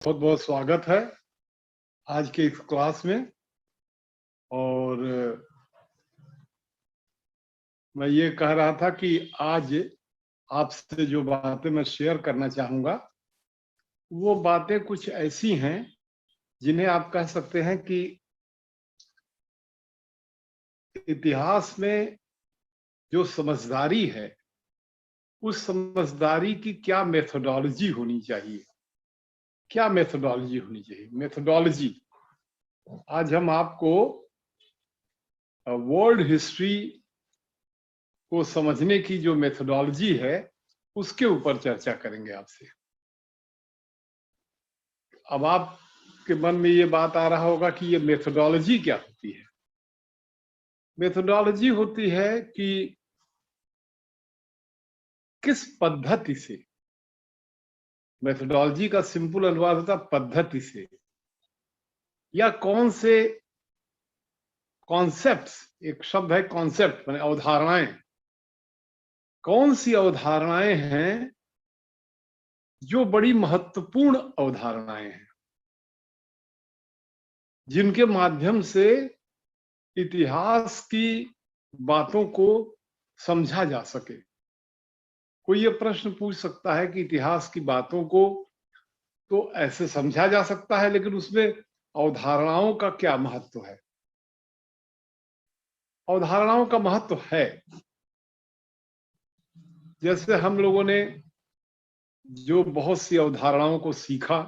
बहुत बहुत स्वागत है आज के इस क्लास में। और मैं ये कह रहा था कि आज आपसे जो बातें मैं शेयर करना चाहूँगा वो बातें कुछ ऐसी हैं जिन्हें आप कह सकते हैं कि इतिहास में जो समझदारी है उस समझदारी की क्या मेथोडोलॉजी होनी चाहिए, क्या मेथोडोलॉजी होनी चाहिए। मेथोडोलॉजी आज हम आपको वर्ल्ड हिस्ट्री को समझने की जो मेथोडोलॉजी है उसके ऊपर चर्चा करेंगे आपसे। अब आपके मन में ये बात आ रहा होगा कि ये मेथोडोलॉजी क्या होती है। मेथोडोलॉजी होती है कि किस पद्धति से, मेथोडोलॉजी का सिंपल अनुवाद होता है पद्धति से, या कौन से कॉन्सेप्ट्स, एक शब्द है कॉन्सेप्ट माने अवधारणाएं, कौन सी अवधारणाएं हैं जो बड़ी महत्वपूर्ण अवधारणाएं हैं जिनके माध्यम से इतिहास की बातों को समझा जा सके। कोई ये प्रश्न पूछ सकता है कि इतिहास की बातों को तो ऐसे समझा जा सकता है लेकिन उसमें अवधारणाओं का क्या महत्व है। अवधारणाओं का महत्व है, जैसे हम लोगों ने जो बहुत सी अवधारणाओं को सीखा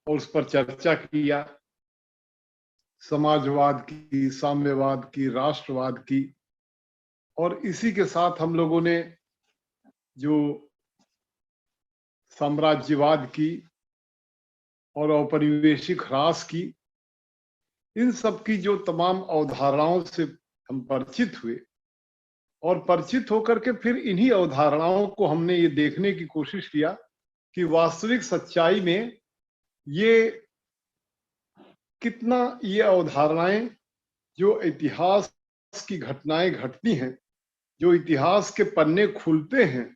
और उस पर चर्चा किया, समाजवाद की, साम्यवाद की, राष्ट्रवाद की, और इसी के साथ हम लोगों ने जो साम्राज्यवाद की और औपनिवेशिक ह्रास की, इन सब की जो तमाम अवधारणाओं से हम परिचित हुए और परिचित होकर के फिर इन्हीं अवधारणाओं को हमने ये देखने की कोशिश किया कि वास्तविक सच्चाई में ये कितना, ये अवधारणाएं जो इतिहास की घटनाएं घटती हैं, जो इतिहास के पन्ने खुलते हैं,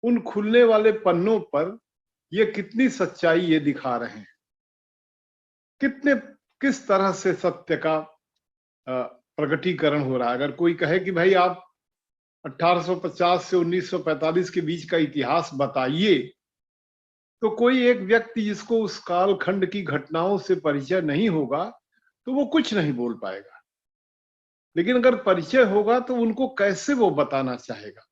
उन खुलने वाले पन्नों पर ये कितनी सच्चाई ये दिखा रहे हैं, किस तरह से सत्य का प्रकटीकरण हो रहा है। अगर कोई कहे कि भाई आप 1850 से 1945 के बीच का इतिहास बताइए, तो कोई एक व्यक्ति जिसको उस कालखंड की घटनाओं से परिचय नहीं होगा तो वो कुछ नहीं बोल पाएगा। लेकिन अगर परिचय होगा तो उनको कैसे वो बताना चाहेगा।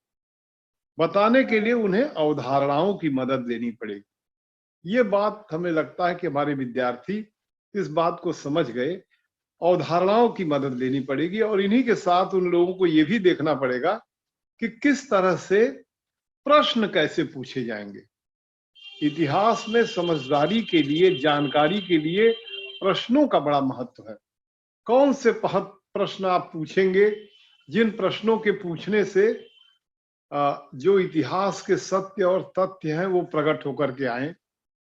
बताने के लिए उन्हें अवधारणाओं की मदद लेनी पड़ेगी। ये बात हमें लगता है कि हमारे विद्यार्थी इस बात को समझ गए। अवधारणाओं की मदद लेनी पड़ेगी और इन्हीं के साथ उन लोगों को ये भी देखना पड़ेगा कि किस तरह से प्रश्न कैसे पूछे जाएंगे। इतिहास में समझदारी के लिए, जानकारी के लिए प्रश्नों का बड़ा महत्व है। कौन से प्रश्न आप पूछेंगे जिन प्रश्नों के पूछने से जो इतिहास के सत्य और तथ्य हैं वो प्रकट होकर के आए।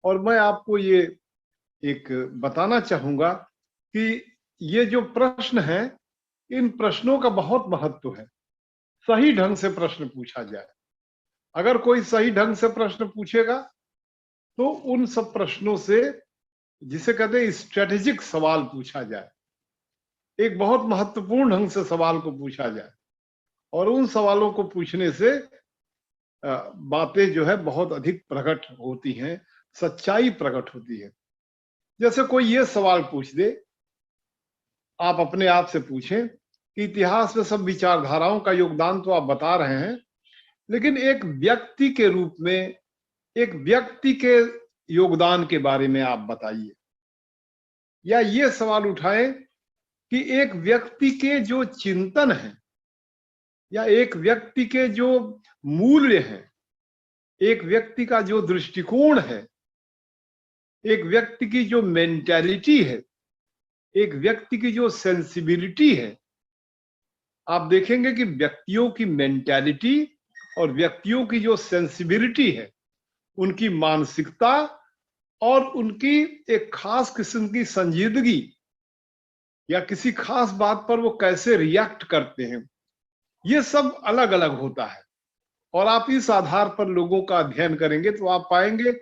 और मैं आपको ये एक बताना चाहूंगा कि ये जो प्रश्न हैं, इन प्रश्नों का बहुत महत्व है। सही ढंग से प्रश्न पूछा जाए। अगर कोई सही ढंग से प्रश्न पूछेगा तो उन सब प्रश्नों से, जिसे कहते हैं स्ट्रेटेजिक सवाल पूछा जाए, एक बहुत महत्वपूर्ण ढंग से सवाल को पूछा जाए, और उन सवालों को पूछने से बातें जो है बहुत अधिक प्रकट होती हैं, सच्चाई प्रकट होती है। जैसे कोई ये सवाल पूछ दे, आप अपने आप से पूछें कि इतिहास में सब विचारधाराओं का योगदान तो आप बता रहे हैं, लेकिन एक व्यक्ति के रूप में, एक व्यक्ति के योगदान के बारे में आप बताइए। या ये सवाल उठाएं कि एक व्यक्ति के जो चिंतन है, या एक व्यक्ति के जो मूल्य हैं, एक व्यक्ति का जो दृष्टिकोण है, एक व्यक्ति की जो मेंटालिटी है, एक व्यक्ति की जो सेंसिबिलिटी है। आप देखेंगे कि व्यक्तियों की मेंटालिटी और व्यक्तियों की जो सेंसिबिलिटी है, उनकी मानसिकता और उनकी एक खास किस्म की संजीदगी, या किसी खास बात पर वो कैसे रिएक्ट करते हैं, ये सब अलग अलग होता है। और आप इस आधार पर लोगों का अध्ययन करेंगे तो आप पाएंगे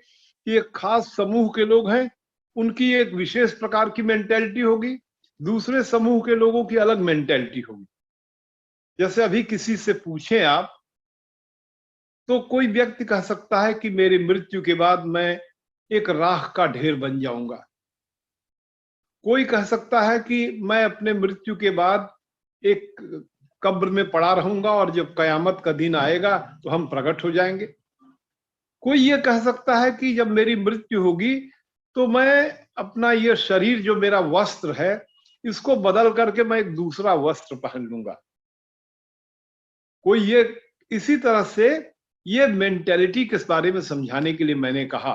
कि एक खास समूह के लोग हैं, उनकी एक विशेष प्रकार की मेंटेलिटी होगी, दूसरे समूह के लोगों की अलग मेंटेलिटी होगी। जैसे अभी किसी से पूछें आप, तो कोई व्यक्ति कह सकता है कि मेरी मृत्यु के बाद मैं एक राख का ढेर बन जाऊंगा। कोई कह सकता है कि मैं अपने मृत्यु के बाद एक कब्र में पड़ा रहूंगा और जब कयामत का दिन आएगा तो हम प्रकट हो जाएंगे। कोई ये कह सकता है कि जब मेरी मृत्यु होगी तो मैं अपना ये शरीर जो मेरा वस्त्र है इसको बदल करके मैं एक दूसरा वस्त्र पहन लूंगा। कोई ये, इसी तरह से ये मेंटेलिटी के बारे में समझाने के लिए मैंने कहा,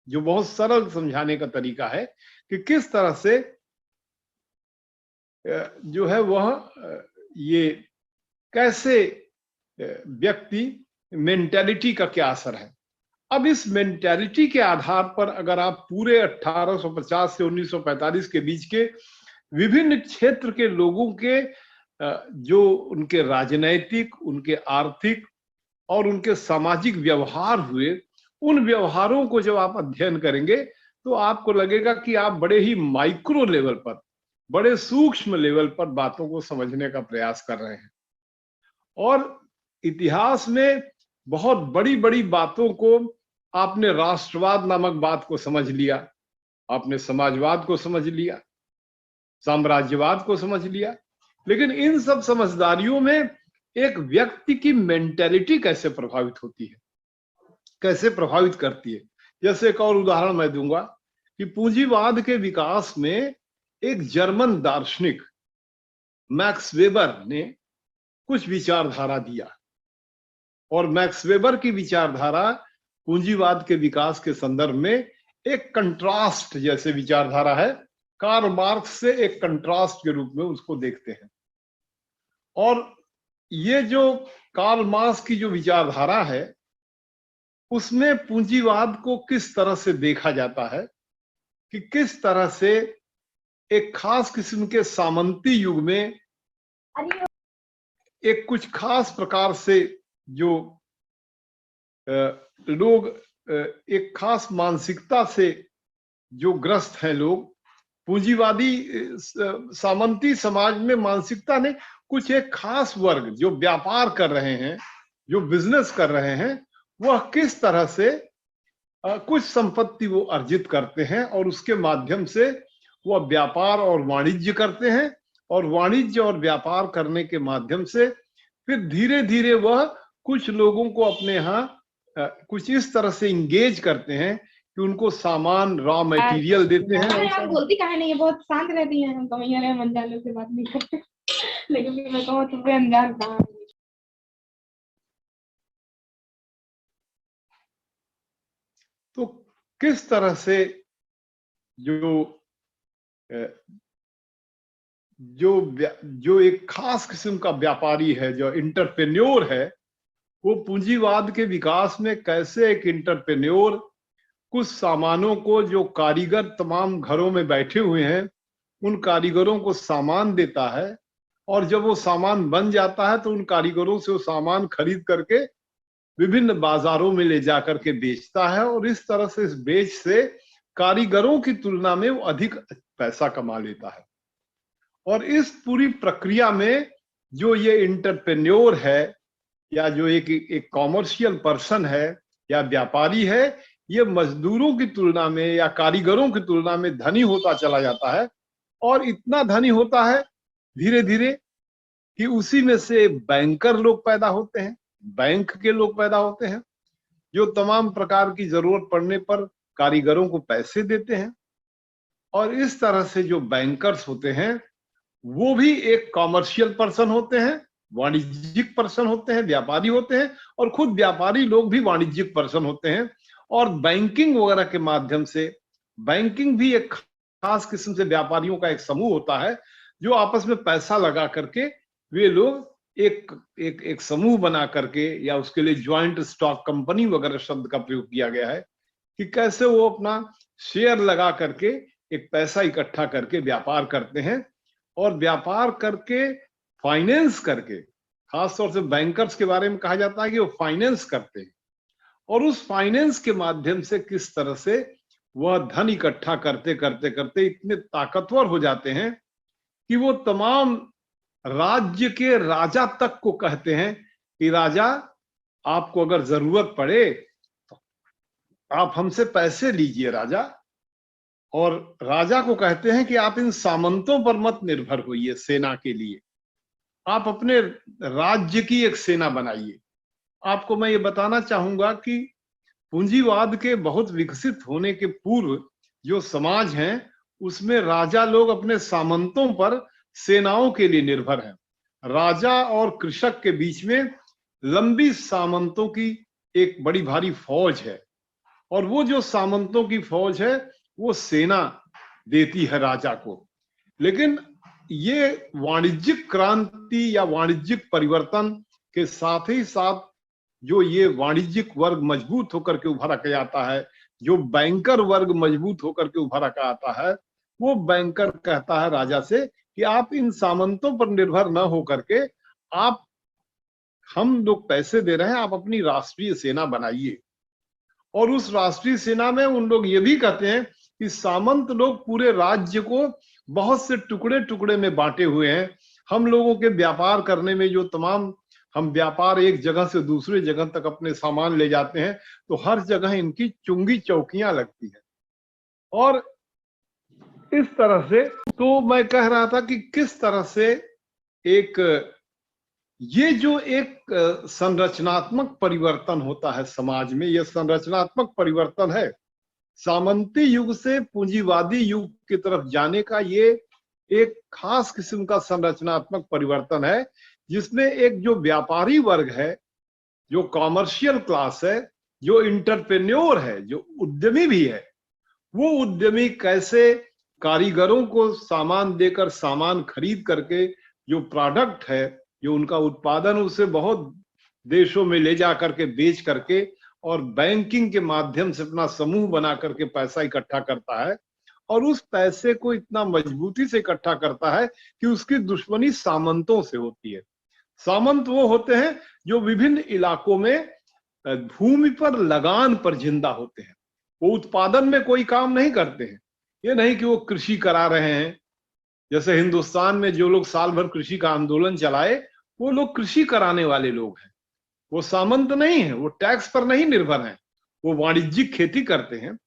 जो बहुत सरल समझाने का तरीका है कि किस तरह से जो है वह ये कैसे व्यक्ति मेंटेलिटी का क्या असर है। अब इस मेंटेलिटी के आधार पर अगर आप पूरे 1850 से 1945 के बीच के विभिन्न क्षेत्र के लोगों के जो उनके राजनैतिक, उनके आर्थिक और उनके सामाजिक व्यवहार हुए, उन व्यवहारों को जब आप अध्ययन करेंगे तो आपको लगेगा कि आप बड़े ही माइक्रो लेवल पर, बड़े सूक्ष्म लेवल पर बातों को समझने का प्रयास कर रहे हैं। और इतिहास में बहुत बड़ी बड़ी बातों को आपने राष्ट्रवाद नामक बात को समझ लिया, आपने समाजवाद को समझ लिया, साम्राज्यवाद को समझ लिया, लेकिन इन सब समझदारियों में एक व्यक्ति की मेंटेलिटी कैसे प्रभावित होती है, कैसे प्रभावित करती है। जैसे एक और उदाहरण मैं दूंगा कि पूंजीवाद के विकास में एक जर्मन दार्शनिक मैक्स वेबर ने कुछ विचारधारा दिया, और मैक्स वेबर की विचारधारा पूंजीवाद के विकास के संदर्भ में एक कंट्रास्ट जैसे विचारधारा है। कार्ल मार्क्स से एक कंट्रास्ट के रूप में उसको देखते हैं। और ये जो कार्ल मार्क्स की जो विचारधारा है उसमें पूंजीवाद को किस तरह से देखा जाता है कि किस तरह से एक खास किस्म के सामंती युग में एक कुछ खास प्रकार से जो लोग एक खास मानसिकता से जो ग्रस्त हैं लोग, पूंजीवादी सामंती समाज में मानसिकता ने कुछ एक खास वर्ग जो व्यापार कर रहे हैं, जो बिजनेस कर रहे हैं, वह किस तरह से कुछ संपत्ति वो अर्जित करते हैं और उसके माध्यम से वह व्यापार और वाणिज्य करते हैं, और वाणिज्य और व्यापार करने के माध्यम से फिर धीरे धीरे वह कुछ लोगों को अपने यहाँ कुछ इस तरह से इंगेज करते हैं कि उनको सामान, रॉ मटेरियल देते हैं। आप बोलती काहे नहीं है, बहुत शांत रहती हैं, हम कमियां रहे मंजालों से बात नहीं करते, लेकिन फिर मैं कहूँ तुम्हें अनजान कहाँ। तो किस तरह से जो एक खास किस्म का व्यापारी है, जो इंटरप्रेन्योर है, वो पूंजीवाद के विकास में कैसे एक इंटरप्रेन्योर कुछ सामानों को जो कारीगर तमाम घरों में बैठे हुए हैं उन कारीगरों को सामान देता है, और जब वो सामान बन जाता है तो उन कारीगरों से वो सामान खरीद करके विभिन्न बाजारों में ले जाकर के बेचता है, और इस तरह से इस बेच से कारीगरों की तुलना में वो अधिक पैसा कमा लेता है। और इस पूरी प्रक्रिया में जो ये इंटरप्रेन्योर है या जो एक कॉमर्शियल पर्सन है या व्यापारी है, ये मजदूरों की तुलना में या कारीगरों की तुलना में धनी होता चला जाता है, और इतना धनी होता है धीरे धीरे कि उसी में से बैंकर लोग पैदा होते हैं, बैंक के लोग पैदा होते हैं, जो तमाम प्रकार की जरूरत पड़ने पर कारीगरों को पैसे देते हैं। और इस तरह से जो बैंकर्स होते हैं वो भी एक कॉमर्शियल पर्सन होते हैं, वाणिज्यिक पर्सन होते हैं, व्यापारी होते हैं, और खुद व्यापारी लोग भी वाणिज्यिक पर्सन होते हैं। और बैंकिंग वगैरह के माध्यम से, बैंकिंग भी एक खास किस्म से व्यापारियों का एक समूह होता है जो आपस में पैसा लगा करके वे लोग एक समूह बना करके, या उसके लिए ज्वाइंट स्टॉक कंपनी वगैरह शब्द का प्रयोग किया गया है कि कैसे वो अपना शेयर लगा करके एक पैसा इकट्ठा करके व्यापार करते हैं, और व्यापार करके फाइनेंस करके, खासतौर से बैंकर्स के बारे में कहा जाता है कि वो फाइनेंस करते हैं, और उस फाइनेंस के माध्यम से किस तरह से वह धन इकट्ठा करते करते करते इतने ताकतवर हो जाते हैं कि वो तमाम राज्य के राजा तक को कहते हैं कि राजा, आपको अगर जरूरत पड़े तो आप हमसे पैसे लीजिए राजा। और राजा को कहते हैं कि आप इन सामंतों पर मत निर्भर होइए सेना के लिए, आप अपने राज्य की एक सेना बनाइए। आपको मैं ये बताना चाहूंगा कि पूंजीवाद के बहुत विकसित होने के पूर्व जो समाज हैं उसमें राजा लोग अपने सामंतों पर सेनाओं के लिए निर्भर हैं। राजा और कृषक के बीच में लंबी सामंतों की एक बड़ी भारी फौज है, और वो जो सामंतों की फौज है वो सेना देती है राजा को। लेकिन ये वाणिज्यिक क्रांति या वाणिज्यिक परिवर्तन के साथ ही साथ जो ये वाणिज्यिक वर्ग मजबूत होकर के उभर के आता है, जो बैंकर वर्ग मजबूत होकर के उभर के आता है, वो बैंकर कहता है राजा से कि आप इन सामंतों पर निर्भर न होकर के आप, हम लोग पैसे दे रहे हैं, आप अपनी राष्ट्रीय सेना बनाइए। और उस राष्ट्रीय सेना में उन लोग ये भी कहते हैं कि सामंत लोग पूरे राज्य को बहुत से टुकड़े टुकड़े में बांटे हुए हैं। हम लोगों के व्यापार करने में जो तमाम हम व्यापार एक जगह से दूसरे जगह तक अपने सामान ले जाते हैं, तो हर जगह इनकी चुंगी चौकियां लगती है। और इस तरह से तो मैं कह रहा था कि किस तरह से एक ये जो एक संरचनात्मक परिवर्तन होता है समाज में, यह संरचनात्मक परिवर्तन है। सामंती युग से पूंजीवादी युग की तरफ जाने का ये एक खास किस्म का संरचनात्मक परिवर्तन है, जिसमें एक जो व्यापारी वर्ग है, जो कॉमर्शियल क्लास है, जो इंटरप्रेन्योर है, जो उद्यमी भी है, वो उद्यमी कैसे कारीगरों को सामान देकर सामान खरीद करके जो प्रोडक्ट है, जो उनका उत्पादन, उसे बहुत देशों में ले जा करके बेच करके और बैंकिंग के माध्यम से अपना समूह बना करके पैसा इकट्ठा करता है, और उस पैसे को इतना मजबूती से इकट्ठा करता है कि उसकी दुश्मनी सामंतों से होती है। सामंत वो होते हैं जो विभिन्न इलाकों में भूमि पर लगान पर जिंदा होते हैं। वो उत्पादन में कोई काम नहीं करते हैं। ये नहीं कि वो कृषि करा रहे हैं, जैसे हिंदुस्तान में जो लोग साल भर कृषि का आंदोलन चलाए, वो लोग कृषि कराने वाले लोग हैं। वो सामंत नहीं है, वो टैक्स पर नहीं निर्भर हैं, वो वाणिज्यिक खेती करते हैं।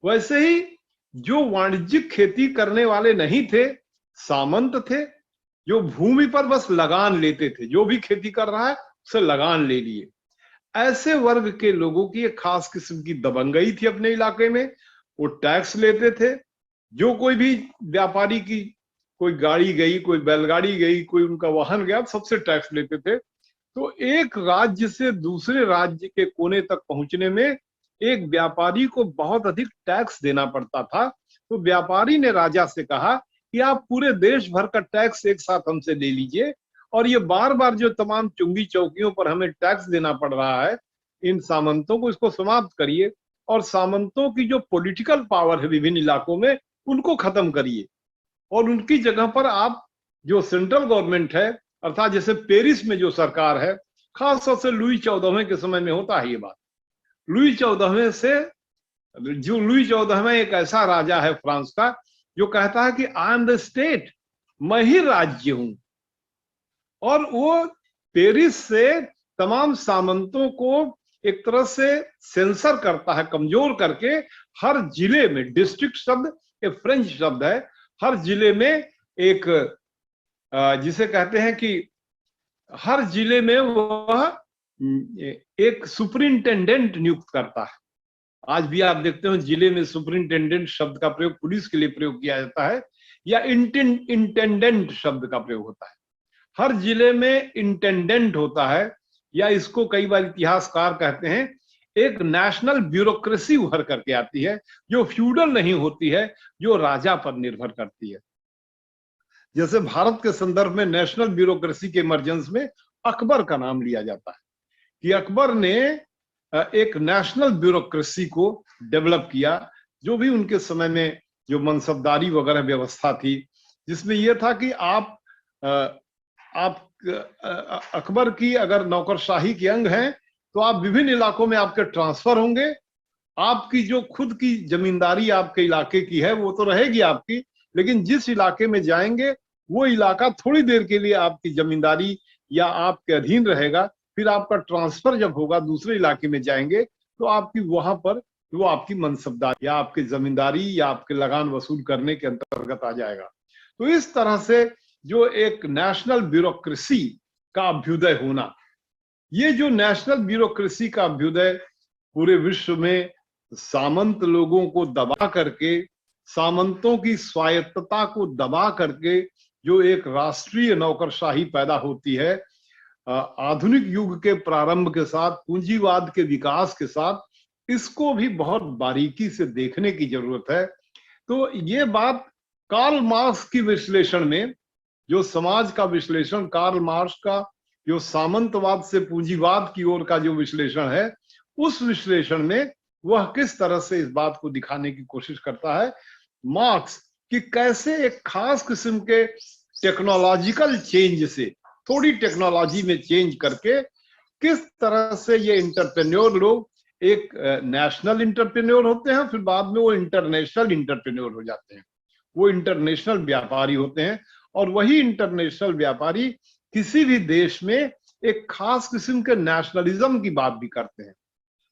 वैसे ही जो वाणिज्यिक खेती करने वाले नहीं थे, सामंत थे, जो भूमि पर बस लगान लेते थे, जो भी खेती कर रहा है उसे लगान ले लिए। ऐसे वर्ग के लोगों की एक खास किस्म की दबंगई थी अपने इलाके में। वो टैक्स लेते थे। जो कोई भी व्यापारी की कोई गाड़ी गई, कोई बैलगाड़ी गई, कोई उनका वाहन गया, सबसे टैक्स लेते थे। तो एक राज्य से दूसरे राज्य के कोने तक पहुंचने में एक व्यापारी को बहुत अधिक टैक्स देना पड़ता था। तो व्यापारी ने राजा से कहा कि आप पूरे देश भर का टैक्स एक साथ हमसे ले लीजिए, और ये बार बार जो तमाम चुंगी चौकियों पर हमें टैक्स देना पड़ रहा है, इन सामंतों को, इसको समाप्त करिए, और सामंतों की जो पॉलिटिकल पावर है विभिन्न इलाकों में, उनको खत्म करिए, और उनकी जगह पर आप जो सेंट्रल गवर्नमेंट है, अर्थात जैसे पेरिस में जो सरकार है, खासतौर से लुई 14वें के समय में होता है ये बात। लुई 14वें से, जो लुई 14वां एक ऐसा राजा है फ्रांस का जो कहता है कि आई एम द स्टेट, मैं ही राज्य हूं। और वो पेरिस से तमाम सामंतों को एक तरह से सेंसर करता है, कमजोर करके। हर जिले में, डिस्ट्रिक्ट शब्द एक फ्रेंच शब्द है, हर जिले में एक, जिसे कहते हैं कि हर जिले में वह एक सुपरिंटेंडेंट नियुक्त करता है। आज भी आप देखते हो जिले में सुपरिंटेंडेंट शब्द का प्रयोग पुलिस के लिए प्रयोग किया जाता है, या इंटेंडेंट शब्द का प्रयोग होता है। हर जिले में इंटेंडेंट होता है, या इसको कई बार इतिहासकार कहते हैं एक नेशनल ब्यूरोक्रेसी उभर करके आती है, जो फ्यूडल नहीं होती है, जो राजा पर निर्भर करती है। जैसे भारत के संदर्भ में नेशनल ब्यूरोक्रेसी के इमरजेंस में अकबर का नाम लिया जाता है कि अकबर ने एक नेशनल ब्यूरोक्रेसी को डेवलप किया, जो भी उनके समय में जो मनसबदारी वगैरह व्यवस्था थी, जिसमें यह था कि आप अकबर की अगर नौकरशाही के अंग हैं तो तो आप विभिन्न इलाकों में आपके ट्रांसफर होंगे। आपकी जो खुद की जमींदारी आपके इलाके की है वो तो रहेगी आपकी, लेकिन जिस इलाके में जाएंगे वो इलाका थोड़ी देर के लिए आपकी जमींदारी या आपके अधीन रहेगा। फिर आपका ट्रांसफर जब होगा, दूसरे इलाके में जाएंगे, तो आपकी वहां पर वो आपकी मनसबदारी या आपकी जमींदारी या आपके लगान वसूल करने के अंतर्गत आ जाएगा। तो इस तरह से जो एक नेशनल ब्यूरोक्रेसी का अभ्युदय होना, ये जो नेशनल ब्यूरोक्रेसी का अभ्युदय पूरे विश्व में सामंत लोगों को दबा करके, सामंतों की स्वायत्तता को दबा करके जो एक राष्ट्रीय नौकरशाही पैदा होती है, आधुनिक युग के प्रारंभ के साथ, पूंजीवाद के विकास के साथ, इसको भी बहुत बारीकी से देखने की जरूरत है। तो ये बात कार्ल मार्क्स की विश्लेषण में, जो समाज का विश्लेषण कार्ल मार्क्स का जो सामंतवाद से पूंजीवाद की ओर का जो विश्लेषण है, उस विश्लेषण में वह किस तरह से इस बात को दिखाने की कोशिश करता है मार्क्स कि कैसे एक खास किस्म के टेक्नोलॉजिकल चेंज से, थोड़ी टेक्नोलॉजी में चेंज करके, किस तरह से ये इंटरप्रेन्योर लोग एक नेशनल इंटरप्रेन्योर होते हैं, फिर बाद में वो इंटरनेशनल इंटरप्रेन्योर हो जाते हैं, वो इंटरनेशनल व्यापारी होते हैं। और वही इंटरनेशनल व्यापारी किसी भी देश में एक खास किस्म के नेशनलिज्म की बात भी करते हैं।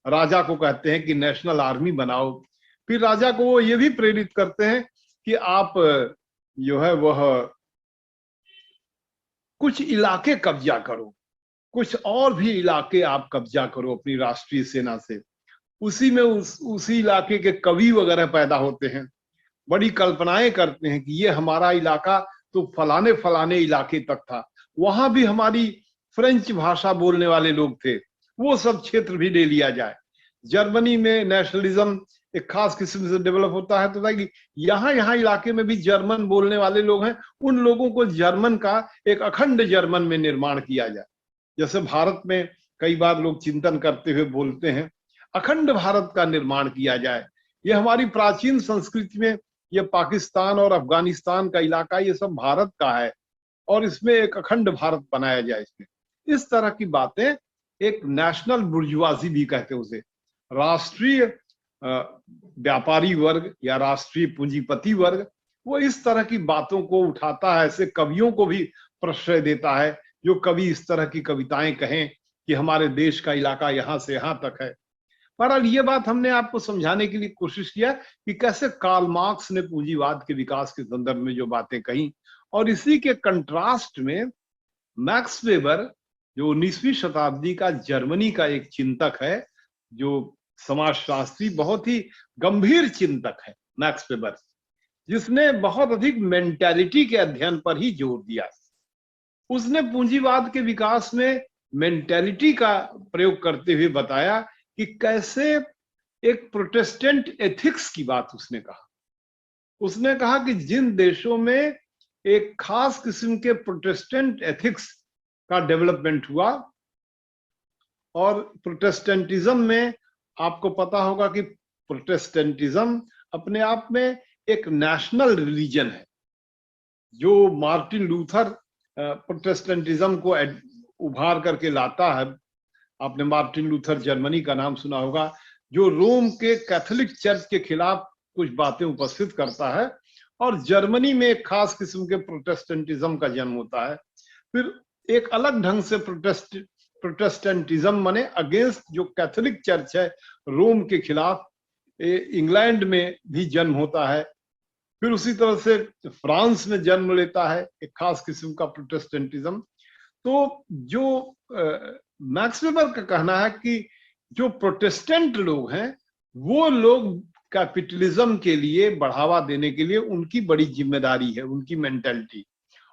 राजा को कहते हैं कि नेशनल आर्मी बनाओ, फिर राजा को वो ये भी प्रेरित करते हैं कि आप जो है वह कुछ इलाके कब्जा करो, कुछ और भी इलाके आप कब्जा करो अपनी राष्ट्रीय सेना से। उसी में उसी इलाके के कवि वगैरह पैदा होते हैं, बड़ी कल्पनाएं करते हैं कि ये हमारा इलाका तो फलाने फलाने इलाके तक था, वहां भी हमारी फ्रेंच भाषा बोलने वाले लोग थे, वो सब क्षेत्र भी ले लिया जाए। जर्मनी में नेशनलिज्म एक खास किस्म से डेवलप होता है, तो यहाँ इलाके में भी जर्मन बोलने वाले लोग हैं, उन लोगों को जर्मन का एक अखंड जर्मन में निर्माण किया जाए। जैसे भारत में कई बार लोग चिंतन करते हुए बोलते हैं अखंड भारत का निर्माण किया जाए। ये हमारी प्राचीन संस्कृति में ये पाकिस्तान और अफगानिस्तान का इलाका ये सब भारत का है और इसमें एक अखंड भारत बनाया जाए। इसमें इस तरह की बातें एक नेशनल बुर्जुआजी भी कहते हैं उसे, राष्ट्रीय व्यापारी वर्ग या राष्ट्रीय पूंजीपति वर्ग, वो इस तरह की बातों को उठाता है। ऐसे कवियों को भी प्रश्रय देता है जो कवि इस तरह की कविताएं कहें कि हमारे देश का इलाका यहाँ से यहाँ तक है। बहरहाल ये बात हमने आपको समझाने के लिए कोशिश किया कि कैसे कार्ल मार्क्स ने पूंजीवाद के विकास के संदर्भ में जो बातें कही, और इसी के कंट्रास्ट में मैक्स वेबर जो 19वीं शताब्दी का जर्मनी का एक चिंतक है, जो समाजशास्त्री, बहुत ही गंभीर चिंतक है मैक्स वेबर, जिसने बहुत अधिक मेंटालिटी के अध्ययन पर ही जोर दिया। उसने पूंजीवाद के विकास में मेंटालिटी का प्रयोग करते हुए बताया कि कैसे एक प्रोटेस्टेंट एथिक्स की बात उसने कहा। उसने कहा कि जिन देशों में एक खास किस्म के प्रोटेस्टेंट एथिक्स का डेवलपमेंट हुआ, और प्रोटेस्टेंटिज्म में आपको पता होगा कि प्रोटेस्टेंटिज्म अपने आप में एक नेशनल रिलीजन है। जो मार्टिन लूथर प्रोटेस्टेंटिज्म को उभार करके लाता है, आपने मार्टिन लूथर जर्मनी का नाम सुना होगा, जो रोम के कैथोलिक चर्च के खिलाफ कुछ बातें उपस्थित करता है, और जर्मनी में एक खास किस्म के प्रोटेस्टेंटिज्म का जन्म होता है। फिर एक अलग ढंग से प्रोटेस्टेंटिज्म माने अगेंस्ट जो कैथोलिक चर्च है रोम के खिलाफ, इंग्लैंड में भी जन्म होता है। फिर उसी तरह से फ्रांस में जन्म लेता है एक खास किस्म का प्रोटेस्टेंटिज्म। तो जो मैक्स वेबर का कहना है कि जो प्रोटेस्टेंट लोग हैं वो लोग कैपिटलिज्म के लिए बढ़ावा देने के लिए उनकी बड़ी जिम्मेदारी है, उनकी मेंटालिटी।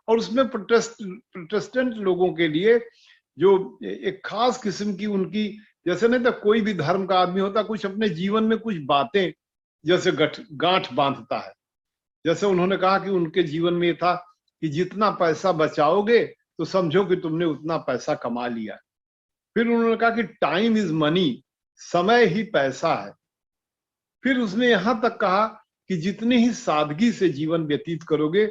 और उसमें प्रोटेस्टेंट लोगों के लिए जो एक खास किस्म की उनकी, जैसे नहीं तो कोई भी धर्म का आदमी होता कुछ अपने जीवन में कुछ बातें जैसे गांठ बांधता है। जैसे उन्होंने कहा कि उनके जीवन में था कि जितना पैसा बचाओगे तो समझो कि तुमने उतना पैसा कमा लिया। फिर उन्होंने कहा कि टाइम इज मनी, समय ही पैसा है। फिर उसने यहां तक कहा कि जितनी ही सादगी से जीवन व्यतीत करोगे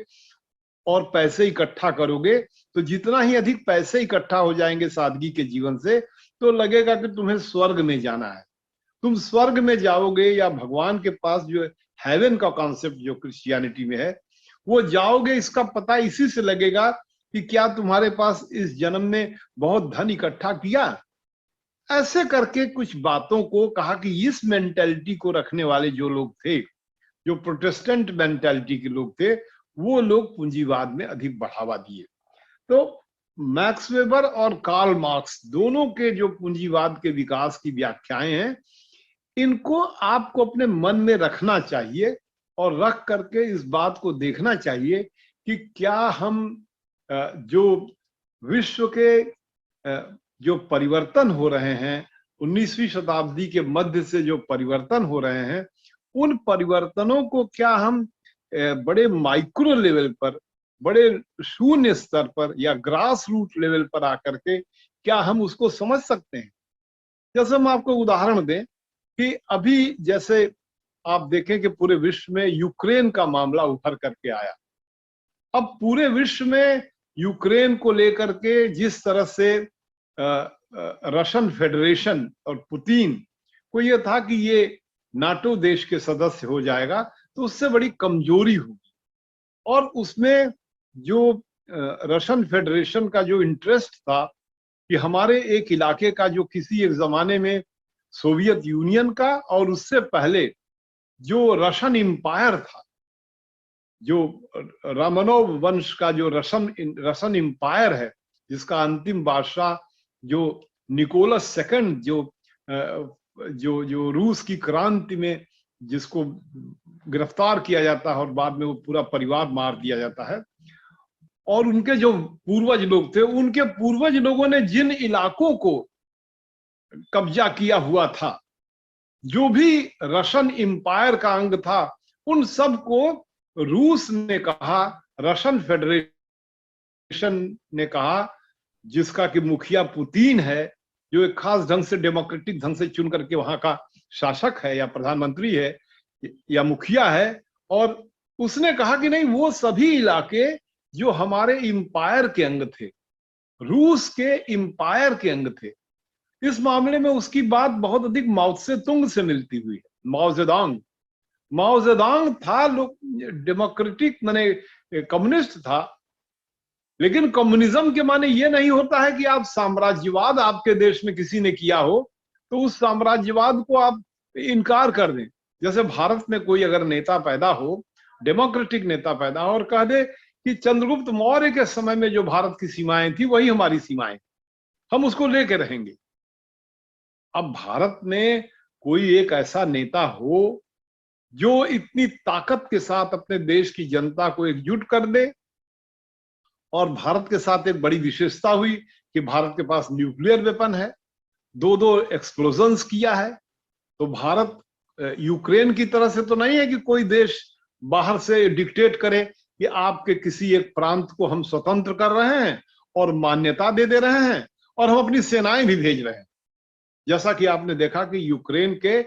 और पैसे इकट्ठा करोगे, तो जितना ही अधिक पैसे इकट्ठा हो जाएंगे सादगी के जीवन से, तो लगेगा कि तुम्हें स्वर्ग में जाना है। तुम स्वर्ग में जाओगे या भगवान के पास, जो हेवन का कॉन्सेप्ट जो क्रिश्चियनिटी में है, वो जाओगे, इसका पता इसी से लगेगा कि क्या तुम्हारे पास इस जन्म में बहुत धन इकट्ठा किया। ऐसे करके कुछ बातों को कहा कि इस मेंटेलिटी को रखने वाले जो लोग थे, जो प्रोटेस्टेंट मेंटेलिटी के लोग थे, वो लोग पूंजीवाद में अधिक बढ़ावा दिए। तो मैक्स वेबर और कार्ल मार्क्स दोनों के जो पूंजीवाद के विकास की व्याख्याएं हैं, इनको आपको अपने मन में रखना चाहिए और रख करके इस बात को देखना चाहिए कि क्या हम जो विश्व के जो परिवर्तन हो रहे हैं, 19वीं शताब्दी के मध्य से जो परिवर्तन हो रहे हैं, उन परिवर्तनों को क्या हम बड़े माइक्रो लेवल पर, बड़े शून्य स्तर पर या ग्रास रूट लेवल पर आकर के क्या हम उसको समझ सकते हैं। जैसे हम आपको उदाहरण दें कि अभी जैसे आप देखें कि पूरे विश्व में यूक्रेन का मामला उभर करके आया। अब पूरे विश्व में यूक्रेन को लेकर के जिस तरह से रशियन फेडरेशन और पुतिन को ये था कि ये नाटो देश के सदस्य हो जाएगा, तो उससे बड़ी कमजोरी होगी। और उसमें जो रशियन फेडरेशन का जो इंटरेस्ट था कि हमारे एक इलाके का, जो किसी एक जमाने में सोवियत यूनियन का और उससे पहले जो रशियन एम्पायर था, जो रामनोव वंश का जो रशियन एम्पायर है, जिसका अंतिम बादशाह जो निकोलस सेकंड, जो रूस की क्रांति में जिसको गिरफ्तार किया जाता है और बाद में वो पूरा परिवार मार दिया जाता है, और उनके जो पूर्वज लोग थे, उनके पूर्वज लोगों ने जिन इलाकों को कब्जा किया हुआ था, जो भी रशियन एम्पायर का अंग था, उन सब को रूस ने कहा, रशियन फेडरेशन ने कहा, जिसका कि मुखिया पुतिन है, जो एक खास ढंग से डेमोक्रेटिक ढंग से चुन करके वहां का शासक है या प्रधानमंत्री है या मुखिया है, और उसने कहा कि नहीं, वो सभी इलाके जो हमारे एम्पायर के अंग थे, रूस के एम्पायर के अंग थे। इस मामले में उसकी बात बहुत अधिक माओ से तुंग से मिलती हुई है। माओ जेदांग था लोग डेमोक्रेटिक माने कम्युनिस्ट था, लेकिन कम्युनिज्म के माने ये नहीं होता है कि आप साम्राज्यवाद आपके देश में किसी ने किया हो तो उस साम्राज्यवाद को आप इनकार कर दें। जैसे भारत में कोई अगर नेता पैदा हो, डेमोक्रेटिक नेता पैदा हो और कह दे कि चंद्रगुप्त मौर्य के समय में जो भारत की सीमाएं थी वही हमारी सीमाएं, हम उसको लेके रहेंगे। अब भारत में कोई एक ऐसा नेता हो जो इतनी ताकत के साथ अपने देश की जनता को एकजुट कर दे, और भारत के साथ एक बड़ी विशेषता हुई कि भारत के पास न्यूक्लियर वेपन है, दो एक्सप्लोजन्स किया है। तो भारत यूक्रेन की तरह से तो नहीं है कि कोई देश बाहर से डिक्टेट करे कि आपके किसी एक प्रांत को हम स्वतंत्र कर रहे हैं और मान्यता दे रहे हैं और हम अपनी सेनाएं भी भेज रहे हैं। जैसा कि आपने देखा कि यूक्रेन के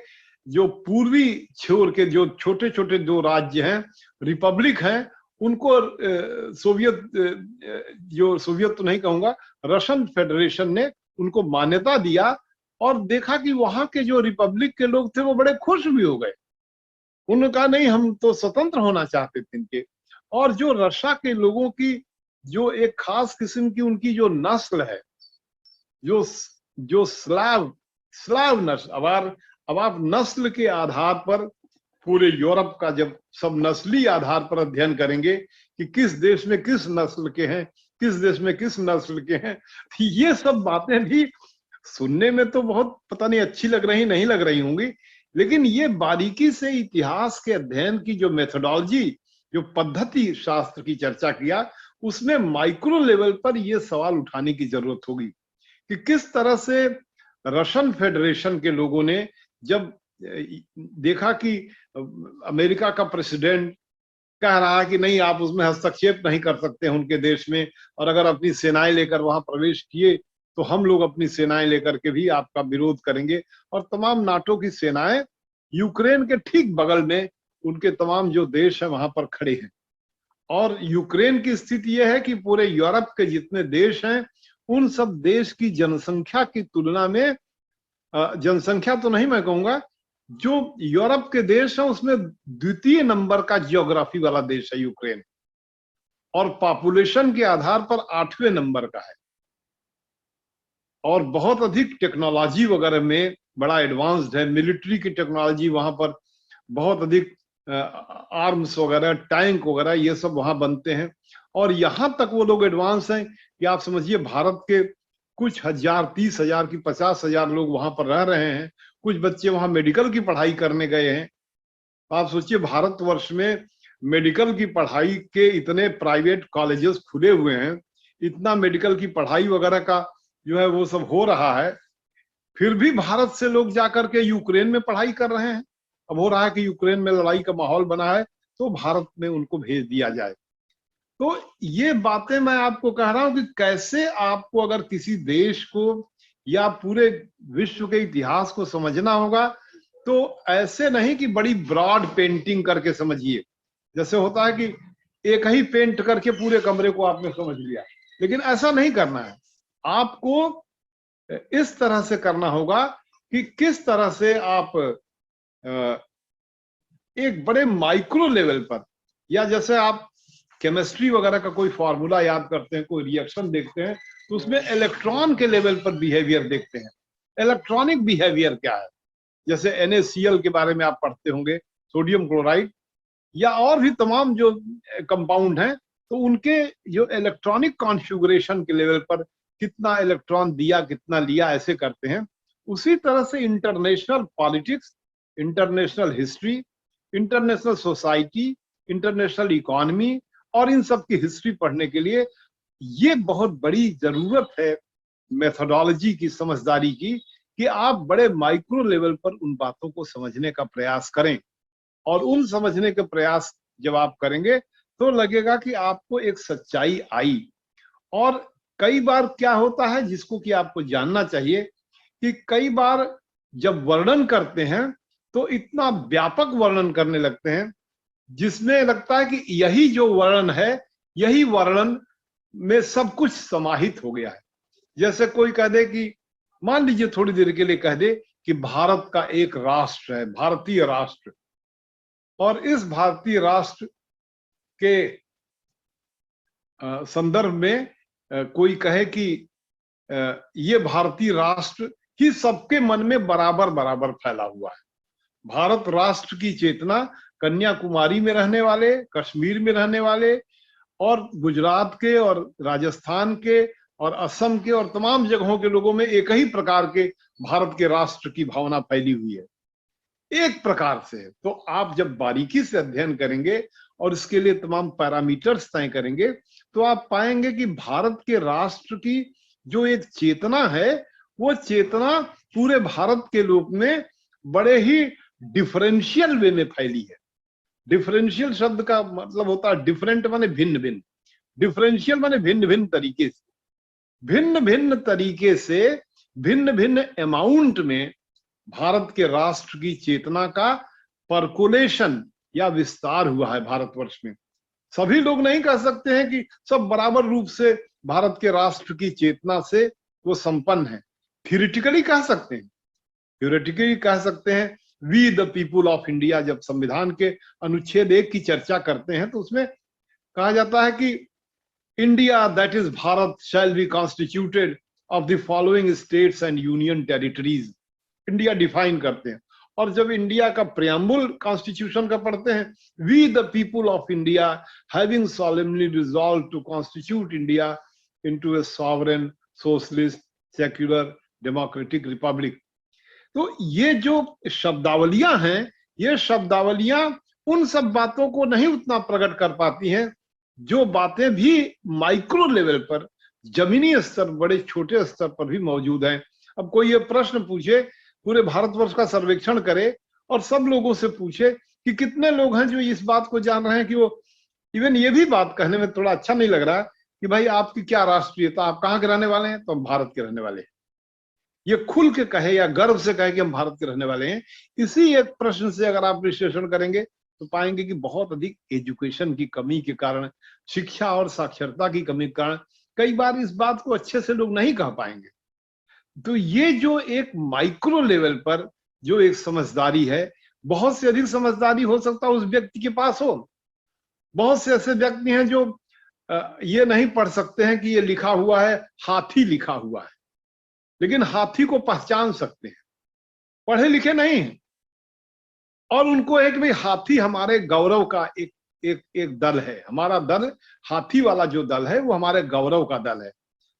जो पूर्वी छोर के जो छोटे छोटे दो राज्य हैं, रिपब्लिक हैं, उनको सोवियत तो नहीं कहूंगा, रशियन फेडरेशन ने उनको मान्यता दिया, और देखा कि वहां के जो रिपब्लिक के लोग थे वो बड़े खुश भी हो गए। उन्होंने कहा नहीं, हम तो स्वतंत्र होना चाहते थे इनके। और जो रशिया के लोगों की जो एक खास किस्म की उनकी जो नस्ल है, जो स्लाव नस्ल, अब आप नस्ल के आधार पर पूरे यूरोप का जब सब नस्ली आधार पर अध्ययन करेंगे कि किस देश में किस नस्ल के हैं, किस देश में किस नस्ल के हैं, ये सब बातें भी सुनने में तो बहुत पता नहीं अच्छी लग रही नहीं लग रही होंगी, लेकिन ये बारीकी से इतिहास के अध्ययन की जो मेथोडोलॉजी, जो पद्धति शास्त्र की चर्चा किया, उसमें माइक्रो लेवल पर यह सवाल उठाने की जरूरत होगी कि किस तरह से रशियन फेडरेशन के लोगों ने जब देखा कि अमेरिका का प्रेसिडेंट कह रहा है कि नहीं, आप उसमें हस्तक्षेप नहीं कर सकते हैं उनके देश में, और अगर अपनी सेनाएं लेकर वहां प्रवेश किए तो हम लोग अपनी सेनाएं लेकर के भी आपका विरोध करेंगे। और तमाम नाटो की सेनाएं यूक्रेन के ठीक बगल में उनके तमाम जो देश है वहां पर खड़े हैं। और यूक्रेन की स्थिति यह है कि पूरे यूरोप के जितने देश हैं उन सब देश की जनसंख्या की तुलना में, जनसंख्या तो नहीं मैं कहूंगा, जो यूरोप के देश हैं उसमें द्वितीय नंबर का जियोग्राफी वाला देश है यूक्रेन, और पॉपुलेशन के आधार पर 8वें नंबर का है, और बहुत अधिक टेक्नोलॉजी वगैरह में बड़ा एडवांस्ड है। मिलिट्री की टेक्नोलॉजी वहां पर बहुत अधिक, आर्म्स वगैरह, टैंक वगैरह ये सब वहां बनते हैं। और यहां तक वो लोग एडवांस हैं कि आप समझिए भारत के कुछ हजार, 30,000 की 50,000 लोग वहां पर रह रहे हैं। कुछ बच्चे वहां मेडिकल की पढ़ाई करने गए हैं। आप सोचिए भारतवर्ष में मेडिकल की पढ़ाई के इतने प्राइवेट कॉलेजेस खुले हुए हैं, इतना मेडिकल की पढ़ाई वगैरह का जो है वो सब हो रहा है, फिर भी भारत से लोग जाकर के यूक्रेन में पढ़ाई कर रहे हैं। अब हो रहा है कि यूक्रेन में लड़ाई का माहौल बना है तो भारत में उनको भेज दिया जाए। तो ये बातें मैं आपको कह रहा हूं कि कैसे आपको अगर किसी देश को या पूरे विश्व के इतिहास को समझना होगा तो ऐसे नहीं कि बड़ी ब्रॉड पेंटिंग करके समझिए, जैसे होता है कि एक ही पेंट करके पूरे कमरे को आपने समझ लिया, लेकिन ऐसा नहीं करना है। आपको इस तरह से करना होगा कि किस तरह से आप एक बड़े माइक्रो लेवल पर, या जैसे आप केमिस्ट्री वगैरह का कोई फॉर्मूला याद करते हैं, कोई रिएक्शन देखते हैं, तो उसमें इलेक्ट्रॉन के लेवल पर बिहेवियर देखते हैं, इलेक्ट्रॉनिक बिहेवियर क्या है। जैसे NaCl के बारे में आप पढ़ते होंगे, सोडियम क्लोराइड, या और भी तमाम जो कंपाउंड हैं, तो उनके जो इलेक्ट्रॉनिक कॉन्फ़िगरेशन के लेवल पर कितना इलेक्ट्रॉन दिया, कितना लिया, ऐसे करते हैं। उसी तरह से international politics, international history, international society, international economy और इन सब की हिस्ट्री पढ़ने के लिए ये बहुत बड़ी जरूरत है मेथोडोलॉजी की, समझदारी की, कि आप बड़े माइक्रो लेवल पर उन बातों को समझने का प्रयास करें। और उन समझने के प्रयास जब आप करेंगे तो लगेगा कि आपको एक सच्चाई आई। और कई बार क्या होता है जिसको कि आपको जानना चाहिए कि कई बार जब वर्णन करते हैं तो इतना व्यापक वर्णन करने लगते हैं जिसमें लगता है कि यही जो वर्णन है, यही वर्णन में सब कुछ समाहित हो गया है। जैसे कोई कह दे कि, मान लीजिए थोड़ी देर के लिए कह दे कि भारत का एक राष्ट्र है, भारतीय राष्ट्र, और इस भारतीय राष्ट्र के संदर्भ में कोई कहे कि ये भारतीय राष्ट्र ही सबके मन में बराबर बराबर फैला हुआ है। भारत राष्ट्र की चेतना कन्याकुमारी में रहने वाले, कश्मीर में रहने वाले, और गुजरात के और राजस्थान के और असम के और तमाम जगहों के लोगों में एक ही प्रकार के भारत के राष्ट्र की भावना फैली हुई है, एक प्रकार से। तो आप जब बारीकी से अध्ययन करेंगे और इसके लिए तमाम पैरामीटर्स तय करेंगे तो आप पाएंगे कि भारत के राष्ट्र की जो एक चेतना है, वो चेतना पूरे भारत के लोक में बड़े ही डिफरेंशियल वे में फैली है। डिफरेंशियल शब्द का मतलब होता है डिफरेंट माने भिन्न भिन्न, डिफरेंशियल माने भिन्न भिन्न तरीके से, भिन्न भिन्न तरीके से, भिन्न भिन्न अमाउंट में भारत के राष्ट्र की चेतना का परकोलेशन या विस्तार हुआ है भारतवर्ष में। सभी लोग नहीं कह सकते हैं कि सब बराबर रूप से भारत के राष्ट्र की चेतना से वो संपन्न है। थ्योरेटिकली कह सकते हैं, थ्योरेटिकली कह सकते हैं। We the people of India, जब संविधान के अनुच्छेद 1 की चर्चा करते हैं तो उसमें कहा जाता है कि India that is Bharat shall be constituted of the following states and union territories. India define करते हैं। और जब इंडिया का प्रियम्बल कॉन्स्टिट्यूशन का पढ़ते हैं, we the people of India having solemnly resolved to constitute India into a sovereign, socialist, secular, democratic republic। तो ये जो शब्दावलियां हैं, ये शब्दावलियां उन सब बातों को नहीं उतना प्रकट कर पाती हैं जो बातें भी माइक्रो लेवल पर, जमीनी स्तर, बड़े छोटे स्तर पर भी मौजूद हैं। अब कोई ये प्रश्न पूछे, पूरे भारतवर्ष का सर्वेक्षण करे और सब लोगों से पूछे कि कितने लोग हैं जो इस बात को जान रहे हैं कि वो, इवन ये भी बात कहने में थोड़ा अच्छा नहीं लग रहा कि भाई आपकी क्या राष्ट्रीयता, आप कहाँ के रहने वाले हैं, तो हम भारत के रहने वाले हैं। ये खुल के कहे या गर्व से कहे कि हम भारत के रहने वाले हैं, इसी एक प्रश्न से अगर आप विश्लेषण करेंगे तो पाएंगे कि बहुत अधिक एजुकेशन की कमी के कारण, शिक्षा और साक्षरता की कमी के कारण कई बार इस बात को अच्छे से लोग नहीं कह पाएंगे। तो ये जो एक माइक्रो लेवल पर जो एक समझदारी है, बहुत से अधिक समझदारी हो सकता है उस व्यक्ति के पास हो। बहुत से ऐसे व्यक्ति हैं जो ये नहीं पढ़ सकते हैं कि ये लिखा हुआ है हाथी लिखा हुआ है, लेकिन हाथी को पहचान सकते हैं, पढ़े लिखे नहीं हैं। और उनको है कि भाई हाथी हमारे गौरव का एक एक एक दल है, हमारा दल हाथी वाला जो दल है वो हमारे गौरव का दल है,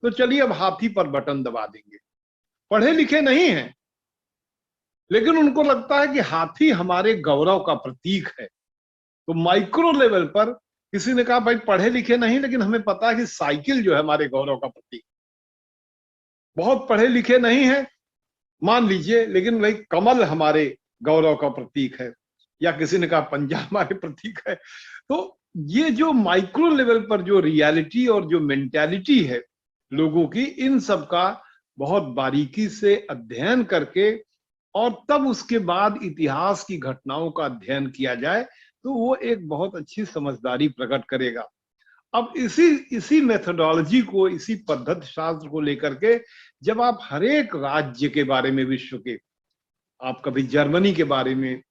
तो चलिए अब हाथी पर बटन दबा देंगे। पढ़े लिखे नहीं हैं, लेकिन उनको लगता है कि हाथी हमारे गौरव का प्रतीक है। तो माइक्रो लेवल पर किसी ने कहा भाई पढ़े लिखे नहीं, लेकिन हमें पता है कि साइकिल जो है हमारे गौरव का प्रतीक। बहुत पढ़े लिखे नहीं है मान लीजिए, लेकिन भाई कमल हमारे गौरव का प्रतीक है, या किसी ने कहा पंजा हमारे प्रतीक है। तो ये जो माइक्रो लेवल पर जो रियलिटी और जो मेंटालिटी है लोगों की, इन सब का बहुत बारीकी से अध्ययन करके और तब उसके बाद इतिहास की घटनाओं का अध्ययन किया जाए तो वो एक बहुत अच्छी समझदारी प्रकट करेगा। अब इसी मेथोडोलॉजी को, इसी पद्धति शास्त्र को लेकर के जब आप हर एक राज्य के बारे में, विश्व के, आप कभी जर्मनी के बारे में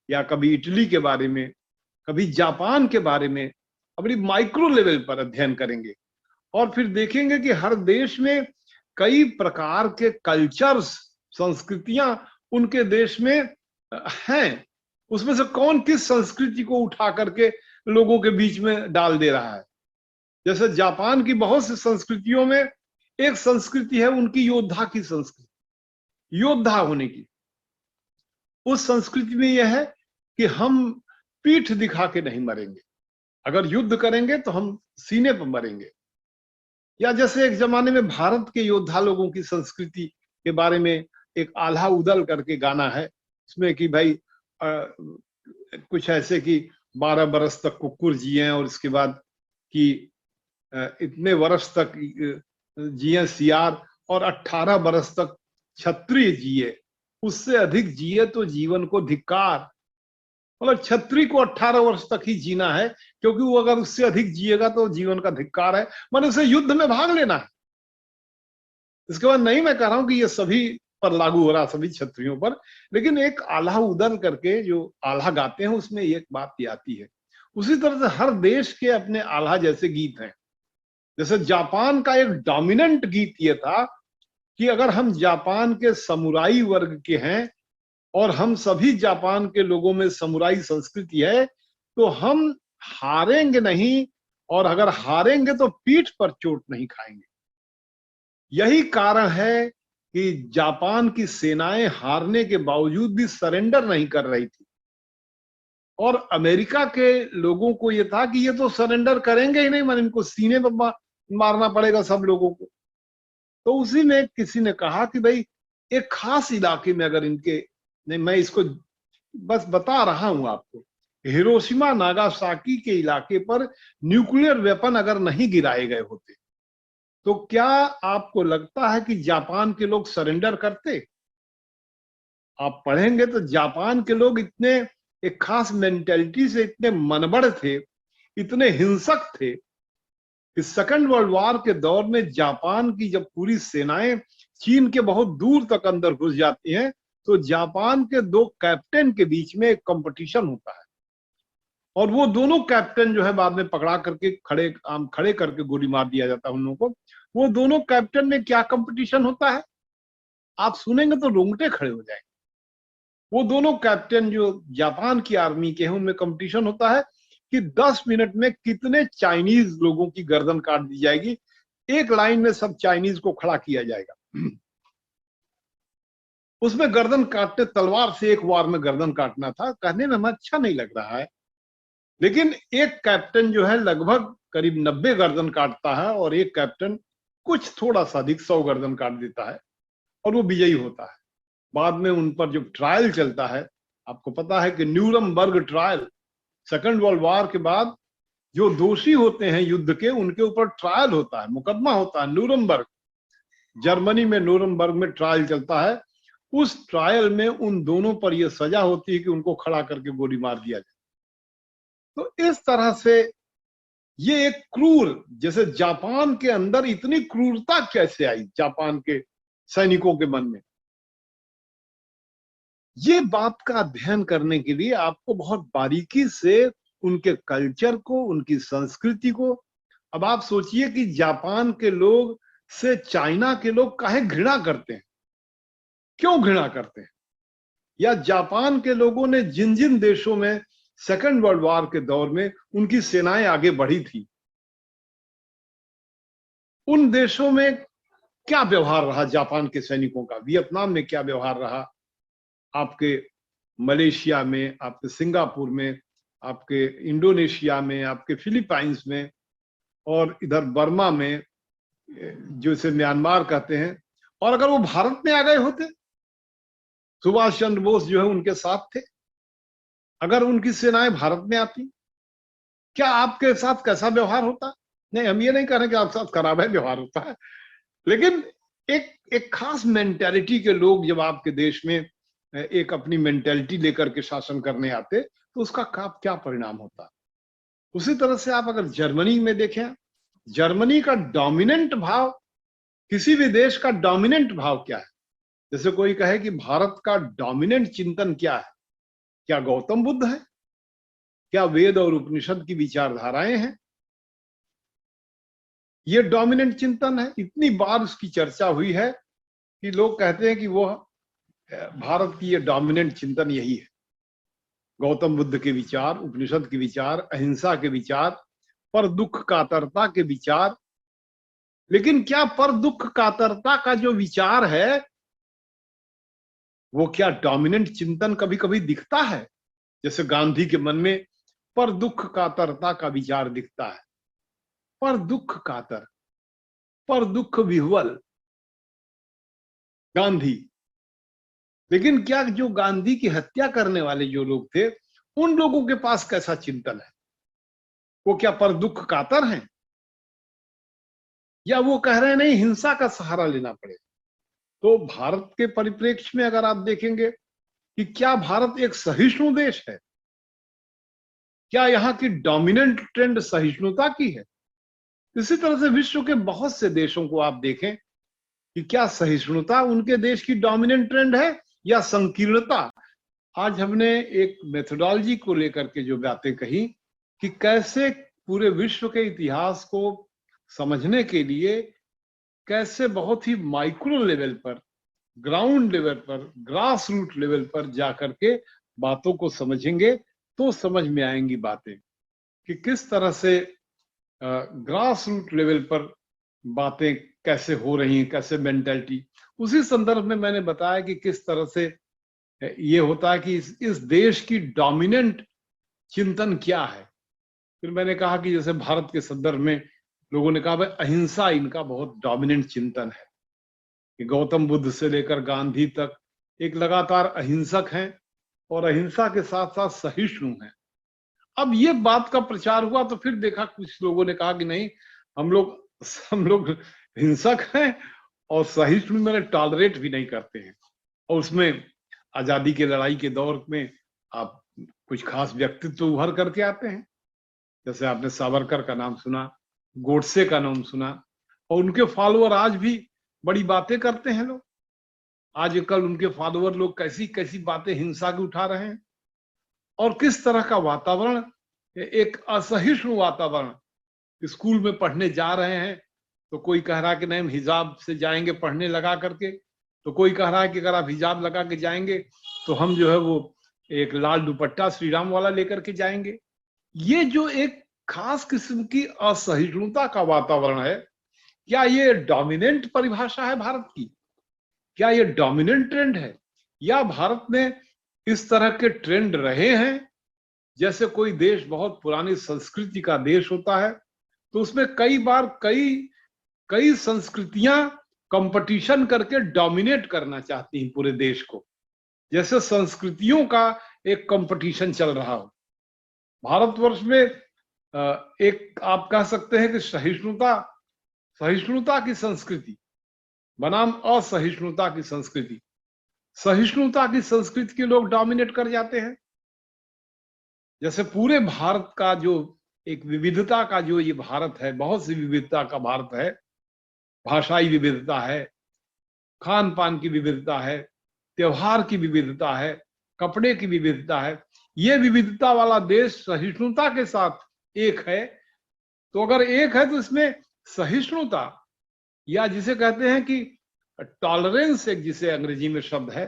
या कभी इटली के बारे में, कभी जापान के बारे में अपनी माइक्रो लेवल पर अध्ययन करेंगे और फिर देखेंगे कि हर देश में कई प्रकार के कल्चर्स, संस्कृतियां उनके देश में हैं। उसमें से कौन किस संस्कृति को उठा करके लोगों के बीच में डाल दे रहा है। जैसे जापान की बहुत सी संस्कृतियों में एक संस्कृति है उनकी योद्धा की संस्कृति, योद्धा होने की। उस संस्कृति में यह है कि हम पीठ दिखा के नहीं मरेंगे, अगर युद्ध करेंगे तो हम सीने पर मरेंगे। या जैसे एक जमाने में भारत के योद्धा लोगों की संस्कृति के बारे में एक आल्हा उदल करके गाना है, उसमें कि भाई कुछ ऐसे कि 12 बरस तक कुकुर जिए और इसके बाद कि इतने वर्ष तक जिए सियार और 18 बरस तक क्षत्रिय जिए, उससे अधिक जिए तो जीवन को धिक्कार। मतलब क्षत्रिय को 18 वर्ष तक ही जीना है, क्योंकि वो अगर उससे अधिक जिएगा तो जीवन का धिक्कार है, माने उसे युद्ध में भाग लेना है। इसके बाद नहीं मैं कह रहा हूं कि ये सभी पर लागू हो रहा, सभी क्षत्रियों पर, लेकिन एक आल्हा उदल करके जो आल्हा गाते हैं उसमें एक बात ये आती है। उसी तरह से हर देश के अपने आल्हा जैसे गीत हैं। जैसे जापान का एक डोमिनेंट गीत ये था कि अगर हम जापान के समुराई वर्ग के हैं और हम सभी जापान के लोगों में समुराई संस्कृति है तो हम हारेंगे नहीं, और अगर हारेंगे तो पीठ पर चोट नहीं खाएंगे। यही कारण है कि जापान की सेनाएं हारने के बावजूद भी सरेंडर नहीं कर रही थी, और अमेरिका के लोगों को यह था कि ये तो सरेंडर करेंगे ही नहीं, मतलब इनको सीने पर मारना पड़ेगा सब लोगों को। तो उसी में किसी ने कहा कि भाई एक खास इलाके में अगर इनके, नहीं मैं इसको बस बता रहा हूं आपको, हिरोशिमा नागासाकी के इलाके पर न्यूक्लियर वेपन अगर नहीं गिराए गए होते तो क्या आपको लगता है कि जापान के लोग सरेंडर करते? आप पढ़ेंगे तो जापान के लोग इतने एक खास मेंटेलिटी से इतने मनबड़ थे, इतने हिंसक थे। इस सेकंड वर्ल्ड वॉर के दौर में जापान की जब पूरी सेनाएं चीन के बहुत दूर तक अंदर घुस जाती हैं तो जापान के दो कैप्टन के बीच में एक कंपटीशन होता है, और वो दोनों कैप्टन जो है बाद में पकड़ा करके खड़े करके गोली मार दिया जाता है उन लोगों को। वो दोनों कैप्टन में क्या कंपटीशन होता है आप सुनेंगे तो रोंगटे खड़े हो जाएंगे। वो दोनों कैप्टन जो जापान की आर्मी के हैं उनमें कंपटीशन होता है कि 10 मिनट में कितने चाइनीज लोगों की गर्दन काट दी जाएगी। एक लाइन में सब चाइनीज को खड़ा किया जाएगा, उसमें गर्दन काटते, तलवार से एक वार में गर्दन काटना था। कहने में हमें अच्छा नहीं लग रहा है, लेकिन एक कैप्टन जो है लगभग करीब 90 गर्दन काटता है और एक कैप्टन कुछ थोड़ा सा अधिक 100 गर्दन काट देता है और वो विजयी होता है। बाद में उन पर जो ट्रायल चलता है, आपको पता है कि Nuremberg trial, second world war के बाद जो दोषी होते हैं युद्ध के उनके ऊपर ट्रायल होता है, मुकदमा होता है। न्यूरमबर्ग, जर्मनी में न्यूरमबर्ग में ट्रायल चलता है। उस ट्रायल में उन दोनों पर यह सजा होती है कि उनको खड़ा करके गोली मार दिया जाए। तो इस तरह से ये एक क्रूर, जैसे जापान के अंदर इतनी क्रूरता कैसे आई जापान के सैनिकों के मन में, ये बात का अध्ययन करने के लिए आपको बहुत बारीकी से उनके कल्चर को, उनकी संस्कृति को, अब आप सोचिए कि जापान के लोग से चाइना के लोग काहे घृणा करते हैं, क्यों घृणा करते हैं, या जापान के लोगों ने जिन जिन देशों में सेकेंड वर्ल्ड वॉर के दौर में उनकी सेनाएं आगे बढ़ी थी, उन देशों में क्या व्यवहार रहा जापान के सैनिकों का, वियतनाम में क्या व्यवहार रहा, आपके मलेशिया में, आपके सिंगापुर में, आपके इंडोनेशिया में, आपके फिलीपाइंस में, और इधर बर्मा में, जो इसे म्यांमार कहते हैं। और अगर वो भारत में आ गए होते, सुभाष चंद्र बोस जो है उनके साथ थे, अगर उनकी सेनाएं भारत में आती, क्या आपके साथ कैसा व्यवहार होता? नहीं, हम ये नहीं कह रहे कि आपके साथ खराब है व्यवहार होता है, लेकिन एक खास मेंटेलिटी के लोग जब आपके देश में एक अपनी मेंटेलिटी लेकर के शासन करने आते, तो उसका क्या परिणाम होता। उसी तरह से आप अगर जर्मनी में देखें, जर्मनी का डोमिनेंट भाव, किसी भी देश का डोमिनेंट भाव क्या है? जैसे कोई कहे कि भारत का डोमिनेंट चिंतन क्या है, क्या गौतम बुद्ध है, क्या वेद और उपनिषद की विचारधाराएं हैं, ये डोमिनेंट चिंतन है? इतनी बार उसकी चर्चा हुई है कि लोग कहते हैं कि वो भारत की ये डोमिनेंट चिंतन यही है, गौतम बुद्ध के विचार, उपनिषद के विचार, अहिंसा के विचार, पर दुख कातरता के विचार। लेकिन क्या पर दुख कातरता का जो विचार है, वो क्या डोमिनेंट चिंतन कभी कभी दिखता है? जैसे गांधी के मन में पर दुख कातरता का विचार दिखता है, पर दुख कातर, पर दुख विह्वल, गांधी। लेकिन क्या जो गांधी की हत्या करने वाले जो लोग थे, उन लोगों के पास कैसा चिंतन है? वो क्या पर दुख कातर हैं, या वो कह रहे हैं नहीं हिंसा का सहारा लेना पड़ेगा? तो भारत के परिप्रेक्ष्य में अगर आप देखेंगे कि क्या भारत एक सहिष्णु देश है, क्या यहाँ की डोमिनेंट ट्रेंड सहिष्णुता की है? इसी तरह से विश्व के बहुत से देशों को आप देखें कि क्या सहिष्णुता उनके देश की डोमिनेंट ट्रेंड है या संकीर्णता। आज हमने एक मेथोडोलॉजी को लेकर के जो बातें कही कि कैसे पूरे विश्व के इतिहास को समझने के लिए कैसे बहुत ही माइक्रो लेवल पर, ग्राउंड लेवल पर, ग्रास रूट लेवल पर जाकर के बातों को समझेंगे तो समझ में आएंगी बातें कि किस तरह से ग्रास रूट लेवल पर बातें कैसे हो रही हैं, कैसे मेंटालिटी। उसी संदर्भ में मैंने बताया कि किस तरह से ये होता है कि इस देश की डोमिनेंट चिंतन क्या है। फिर मैंने कहा कि जैसे भारत के संदर्भ में लोगों ने कहा भाई अहिंसा इनका बहुत डोमिनेंट चिंतन है, कि गौतम बुद्ध से लेकर गांधी तक एक लगातार अहिंसक हैं और अहिंसा के साथ साथ सहिष्णु हैं। अब ये बात का प्रचार हुआ तो फिर देखा कुछ लोगों ने कहा कि नहीं, हम लोग हिंसक हैं और सहिष्णु मैंने टॉलरेट भी नहीं करते हैं। और उसमें आजादी के लड़ाई के दौर में आप कुछ खास व्यक्तित्व उभर करके आते हैं, जैसे आपने सावरकर का नाम सुना, गोडसे का नाम सुना, और उनके फॉलोअर आज भी बड़ी बातें करते हैं लोग। आजकल उनके फॉलोअर लोग कैसी कैसी बातें हिंसा की उठा रहे हैं, और किस तरह का वातावरण, एक असहिष्णु वातावरण। स्कूल में पढ़ने जा रहे हैं तो कोई कह रहा है कि नहीं हम हिजाब से जाएंगे पढ़ने लगा करके, तो कोई कह रहा है कि अगर आप हिजाब लगा के जाएंगे तो हम जो है वो एक लाल दुपट्टा श्री राम वाला लेकर के जाएंगे। ये जो एक खास किस्म की असहिष्णुता का वातावरण है, क्या ये डोमिनेंट परिभाषा है भारत की? क्या ये डोमिनेंट ट्रेंड है, या भारत में इस तरह के ट्रेंड रहे हैं? जैसे कोई देश बहुत पुरानी संस्कृति का देश होता है तो उसमें कई बार कई संस्कृतियां कंपटीशन करके डोमिनेट करना चाहती हैं पूरे देश को, जैसे संस्कृतियों का एक कंपटीशन चल रहा हो। भारतवर्ष में एक आप कह सकते हैं कि सहिष्णुता की संस्कृति बनाम असहिष्णुता की संस्कृति, सहिष्णुता की संस्कृति के लोग डोमिनेट कर जाते हैं। जैसे पूरे भारत का जो एक विविधता का जो ये भारत है, बहुत सी विविधता का भारत है, भाषाई विविधता है, खान पान की विविधता है, त्योहार की विविधता है, कपड़े की विविधता है। ये विविधता वाला देश सहिष्णुता के साथ एक है। तो अगर एक है तो इसमें सहिष्णुता, या जिसे कहते हैं कि टॉलरेंस, एक जिसे अंग्रेजी में शब्द है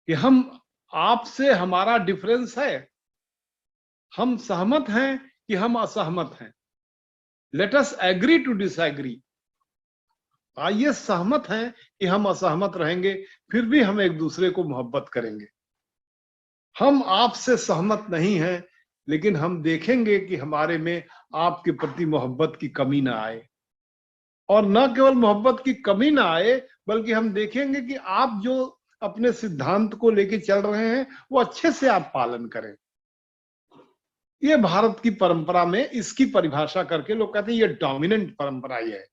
कि हम आपसे हमारा डिफरेंस है, हम सहमत हैं कि हम असहमत हैं, let us agree to disagree. आइए सहमत हैं कि हम असहमत रहेंगे, फिर भी हम एक दूसरे को मोहब्बत करेंगे। हम आपसे सहमत नहीं हैं, लेकिन हम देखेंगे कि हमारे में आपके प्रति मोहब्बत की कमी ना आए, और न केवल मोहब्बत की कमी ना आए, बल्कि हम देखेंगे कि आप जो अपने सिद्धांत को लेके चल रहे हैं वो अच्छे से आप पालन करें। ये भारत की परंपरा में इसकी परिभाषा करके लोग कहते हैं ये डोमिनेंट परंपरा ये है,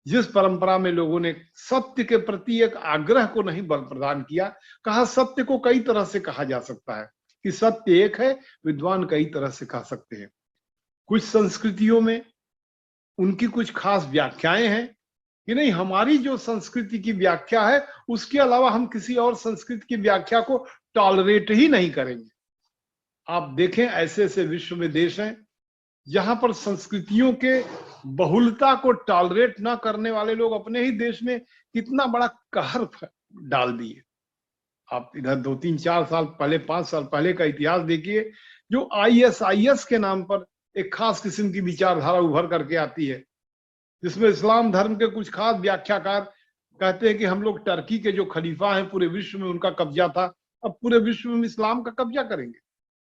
जिस परंपरा में लोगों ने सत्य के प्रति एक आग्रह को नहीं बल प्रदान किया। कहा सत्य को कई तरह से कहा जा सकता है, कि सत्य एक है, विद्वान कई तरह से कह सकते हैं। कुछ संस्कृतियों में उनकी कुछ खास व्याख्याएं हैं कि नहीं, हमारी जो संस्कृति की व्याख्या है उसके अलावा हम किसी और संस्कृति की व्याख्या को टॉलरेट ही नहीं करेंगे। आप देखें ऐसे ऐसे विश्व में देश हैं जहां पर संस्कृतियों के बहुलता को टॉलरेट ना करने वाले लोग अपने ही देश में कितना बड़ा कहर डाल दिए। आप इधर 2-3-4 साल पहले, 5 साल पहले का इतिहास देखिए, जो ISIS के नाम पर एक खास किस्म की विचारधारा उभर करके आती है, जिसमें इस्लाम धर्म के कुछ खास व्याख्याकार कहते हैं कि हम लोग टर्की के जो खलीफा हैं पूरे विश्व में उनका कब्जा था, अब पूरे विश्व में इस्लाम का कब्जा करेंगे,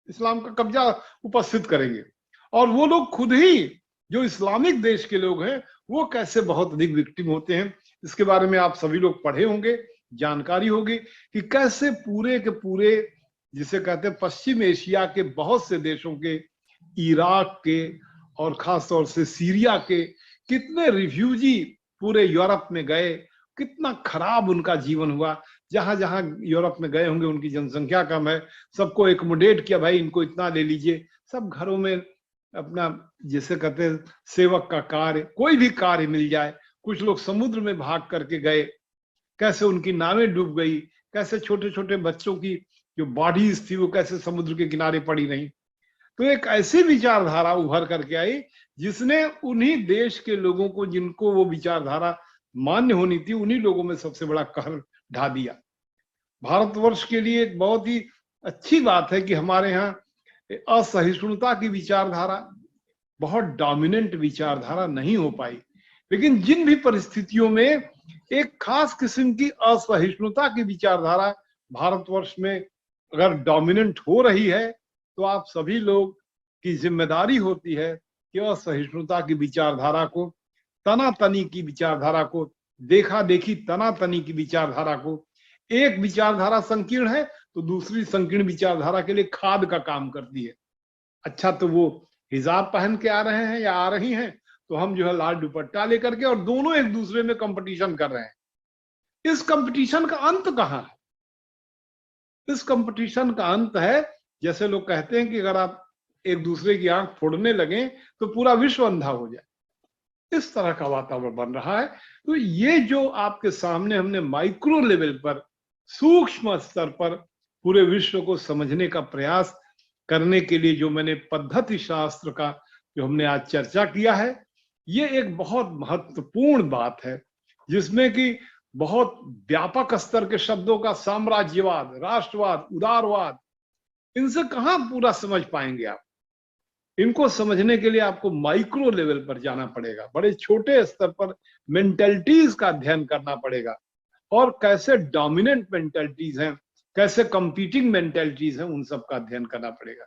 इस्लाम का कब्जा उपस्थित करेंगे। और वो लोग खुद ही जो इस्लामिक देश के लोग हैं वो कैसे बहुत अधिक विक्टिम होते हैं, इसके बारे में आप सभी लोग पढ़े होंगे, जानकारी होगी कि कैसे पूरे के पूरे जिसे कहते हैं पश्चिम एशिया के बहुत से देशों के, इराक के और खास तौर से सीरिया के कितने रिफ्यूजी पूरे यूरोप में गए, कितना खराब उनका जीवन हुआ। जहां जहां यूरोप में गए होंगे उनकी जनसंख्या कम है, सबको एकोमोडेट किया, भाई इनको इतना ले लीजिए, सब घरों में अपना जिसे कहते हैं सेवक का कार्य, कोई भी कार्य मिल जाए। कुछ लोग समुद्र में भाग करके गए, कैसे उनकी नावें डूब गई, कैसे छोटे छोटे बच्चों की जो बॉडीज थी वो कैसे समुद्र के किनारे पड़ी रही। तो एक ऐसी विचारधारा उभर करके आई जिसने उन्हीं देश के लोगों को, जिनको वो विचारधारा मान्य होनी थी, उन्हीं लोगों में सबसे बड़ा कहर ढा दिया। भारतवर्ष के लिए एक बहुत ही अच्छी बात है कि हमारे यहाँ असहिष्णुता की विचारधारा बहुत डोमिनेंट विचारधारा नहीं हो पाई, लेकिन जिन भी परिस्थितियों में एक खास किस्म की असहिष्णुता की विचारधारा भारतवर्ष में अगर डोमिनेंट हो रही है, तो आप सभी लोग की जिम्मेदारी होती है कि असहिष्णुता की विचारधारा को, तनातनी की विचारधारा को, देखा देखी तनातनी की विचारधारा को, एक विचारधारा संकीर्ण है तो दूसरी संकीर्ण विचारधारा के लिए खाद का काम करती है। अच्छा, तो वो हिजाब पहन के आ रहे हैं या आ रही हैं, तो हम जो है लाल दुपट्टा लेकर के, और दोनों एक दूसरे में कंपटीशन कर रहे हैं। इस कंपटीशन का अंत कहाँ है? इस कंपटीशन का अंत है, जैसे लोग कहते हैं कि अगर आप एक दूसरे की आंख फोड़ने लगे तो पूरा विश्व अंधा हो जाए, इस तरह का वातावरण बन रहा है। तो ये जो आपके सामने हमने माइक्रो लेवल पर, सूक्ष्म स्तर पर पूरे विश्व को समझने का प्रयास करने के लिए जो मैंने पद्धति शास्त्र का जो हमने आज चर्चा किया है, ये एक बहुत महत्वपूर्ण बात है, जिसमें कि बहुत व्यापक स्तर के शब्दों का साम्राज्यवाद, राष्ट्रवाद, उदारवाद, इनसे कहां पूरा समझ पाएंगे आप। इनको समझने के लिए आपको माइक्रो लेवल पर जाना पड़ेगा, बड़े छोटे स्तर पर मेंटलिटीज का अध्ययन करना पड़ेगा, और कैसे डोमिनेंट मेंटलिटीज हैं, कैसे कंपीटिंग मेंटलिटीज हैं, उन सब का अध्ययन करना पड़ेगा।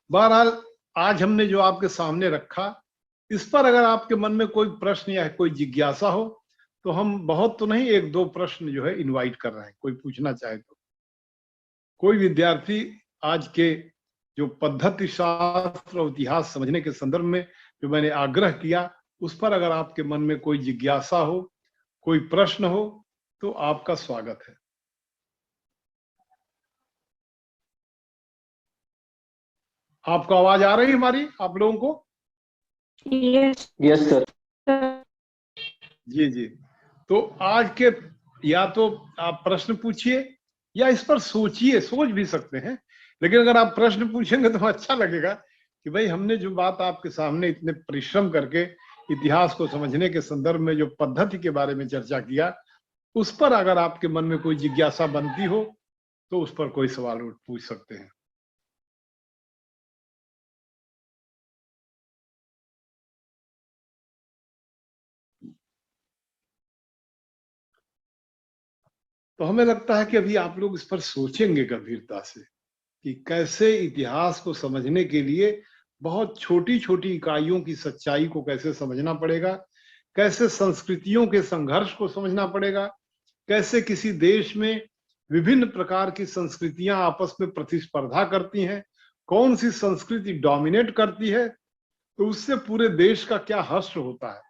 बहरहाल आज हमने जो आपके सामने रखा, इस पर अगर आपके मन में कोई प्रश्न या कोई जिज्ञासा हो तो हम बहुत तो नहीं, 1-2 प्रश्न जो है इनवाइट कर रहे हैं, कोई पूछना चाहे तो। कोई विद्यार्थी आज के जो पद्धति शास्त्र और इतिहास समझने के संदर्भ में जो मैंने आग्रह किया, उस पर अगर आपके मन में कोई जिज्ञासा हो, कोई प्रश्न हो, तो आपका स्वागत है। आपको आवाज आ रही है हमारी, आप लोगों को? Yes yes sir. जी जी। तो आज के या तो आप प्रश्न पूछिए या इस पर सोचिए, सोच भी सकते हैं, लेकिन अगर आप प्रश्न पूछेंगे तो अच्छा लगेगा कि भाई हमने जो बात आपके सामने इतने परिश्रम करके इतिहास को समझने के संदर्भ में जो पद्धति के बारे में चर्चा किया, उस पर अगर आपके मन में कोई जिज्ञासा बनती हो तो उस पर कोई सवाल पूछ सकते हैं। तो हमें लगता है कि अभी आप लोग इस पर सोचेंगे गंभीरता से कि कैसे इतिहास को समझने के लिए बहुत छोटी छोटी इकाइयों की सच्चाई को कैसे समझना पड़ेगा, कैसे संस्कृतियों के संघर्ष को समझना पड़ेगा, कैसे किसी देश में विभिन्न प्रकार की संस्कृतियां आपस में प्रतिस्पर्धा करती हैं, कौन सी संस्कृति डोमिनेट करती है, तो उससे पूरे देश का क्या हश्र होता है।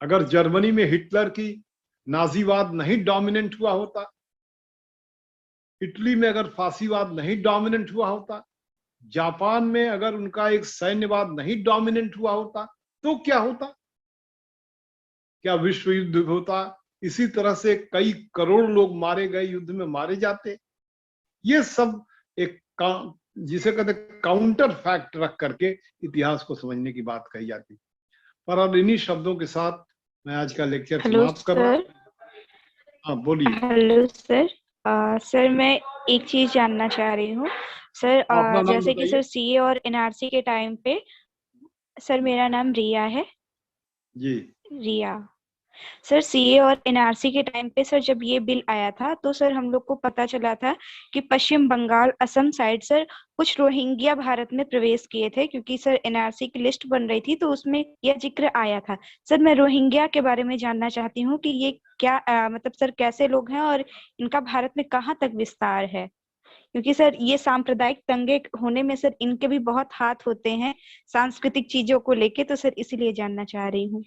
अगर जर्मनी में हिटलर की नाजीवाद नहीं डोमिनेंट हुआ होता, इटली में अगर फांसीवाद नहीं डोमिनेंट हुआ होता, जापान में अगर उनका एक सैन्यवाद नहीं डोमिनेंट हुआ होता, तो क्या होता? क्या विश्व युद्ध होता? इसी तरह से कई करोड़ लोग मारे गए, युद्ध में मारे जाते। ये सब एक जिसे कहते काउंटर फैक्ट रख करके इतिहास को समझने की बात कही जाती। पर अब इन्हीं शब्दों के साथ मैं आज का लेक्चर समाप्त कर रहा हूं। हाँ बोलिए। Hello sir. सर मैं एक चीज जानना चाह रही हूँ सर। अपना नाम जैसे कि बताइए। सर सीए और एनआरसी के टाइम पे, सर मेरा नाम रिया है। जी। रिया। सर सीए और एनआरसी के टाइम पे सर जब ये बिल आया था तो सर हम लोग को पता चला था कि पश्चिम बंगाल असम साइड सर कुछ रोहिंग्या भारत में प्रवेश किए थे, क्योंकि सर एनआरसी की लिस्ट बन रही थी तो उसमें यह जिक्र आया था। सर मैं रोहिंग्या के बारे में जानना चाहती हूँ कि ये क्या मतलब सर कैसे लोग हैं और इनका भारत में कहाँ तक विस्तार है, क्योंकि सर ये सांप्रदायिक दंगे होने में सर इनके भी बहुत हाथ होते हैं सांस्कृतिक चीजों को लेके, तो सर इसीलिए जानना चाह रही हूँ।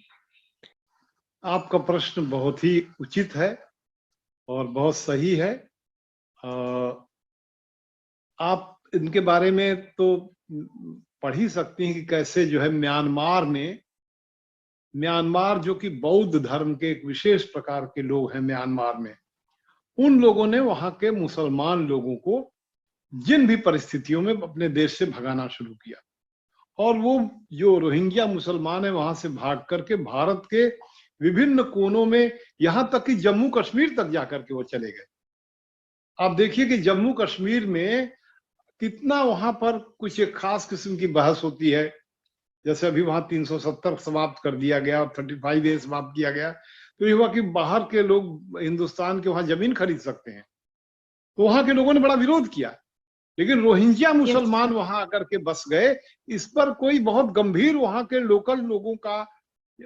आपका प्रश्न बहुत ही उचित है और बहुत सही है। आप इनके बारे में तो पढ़ ही सकती हैं कि कैसे जो है म्यांमार जो कि बौद्ध धर्म के एक विशेष प्रकार के लोग हैं म्यांमार में, उन लोगों ने वहां के मुसलमान लोगों को जिन भी परिस्थितियों में अपने देश से भगाना शुरू किया, और वो जो रोहिंग्या मुसलमान है वहां से भाग करके भारत के विभिन्न कोनों में, यहां तक कि जम्मू कश्मीर तक जाकर के वो चले गए। आप देखिए कि जम्मू कश्मीर में कितना वहां पर कुछ एक खास किस्म की बहस होती है। जैसे अभी वहां 370 समाप्त कर दिया गया और 35A समाप्त किया गया, तो ये हुआ कि बाहर के लोग हिंदुस्तान के वहां जमीन खरीद सकते हैं, तो वहां के लोगों ने बड़ा विरोध किया। लेकिन रोहिंग्या मुसलमान वहां आकर के बस गए, इस पर कोई बहुत गंभीर वहां के लोकल लोगों का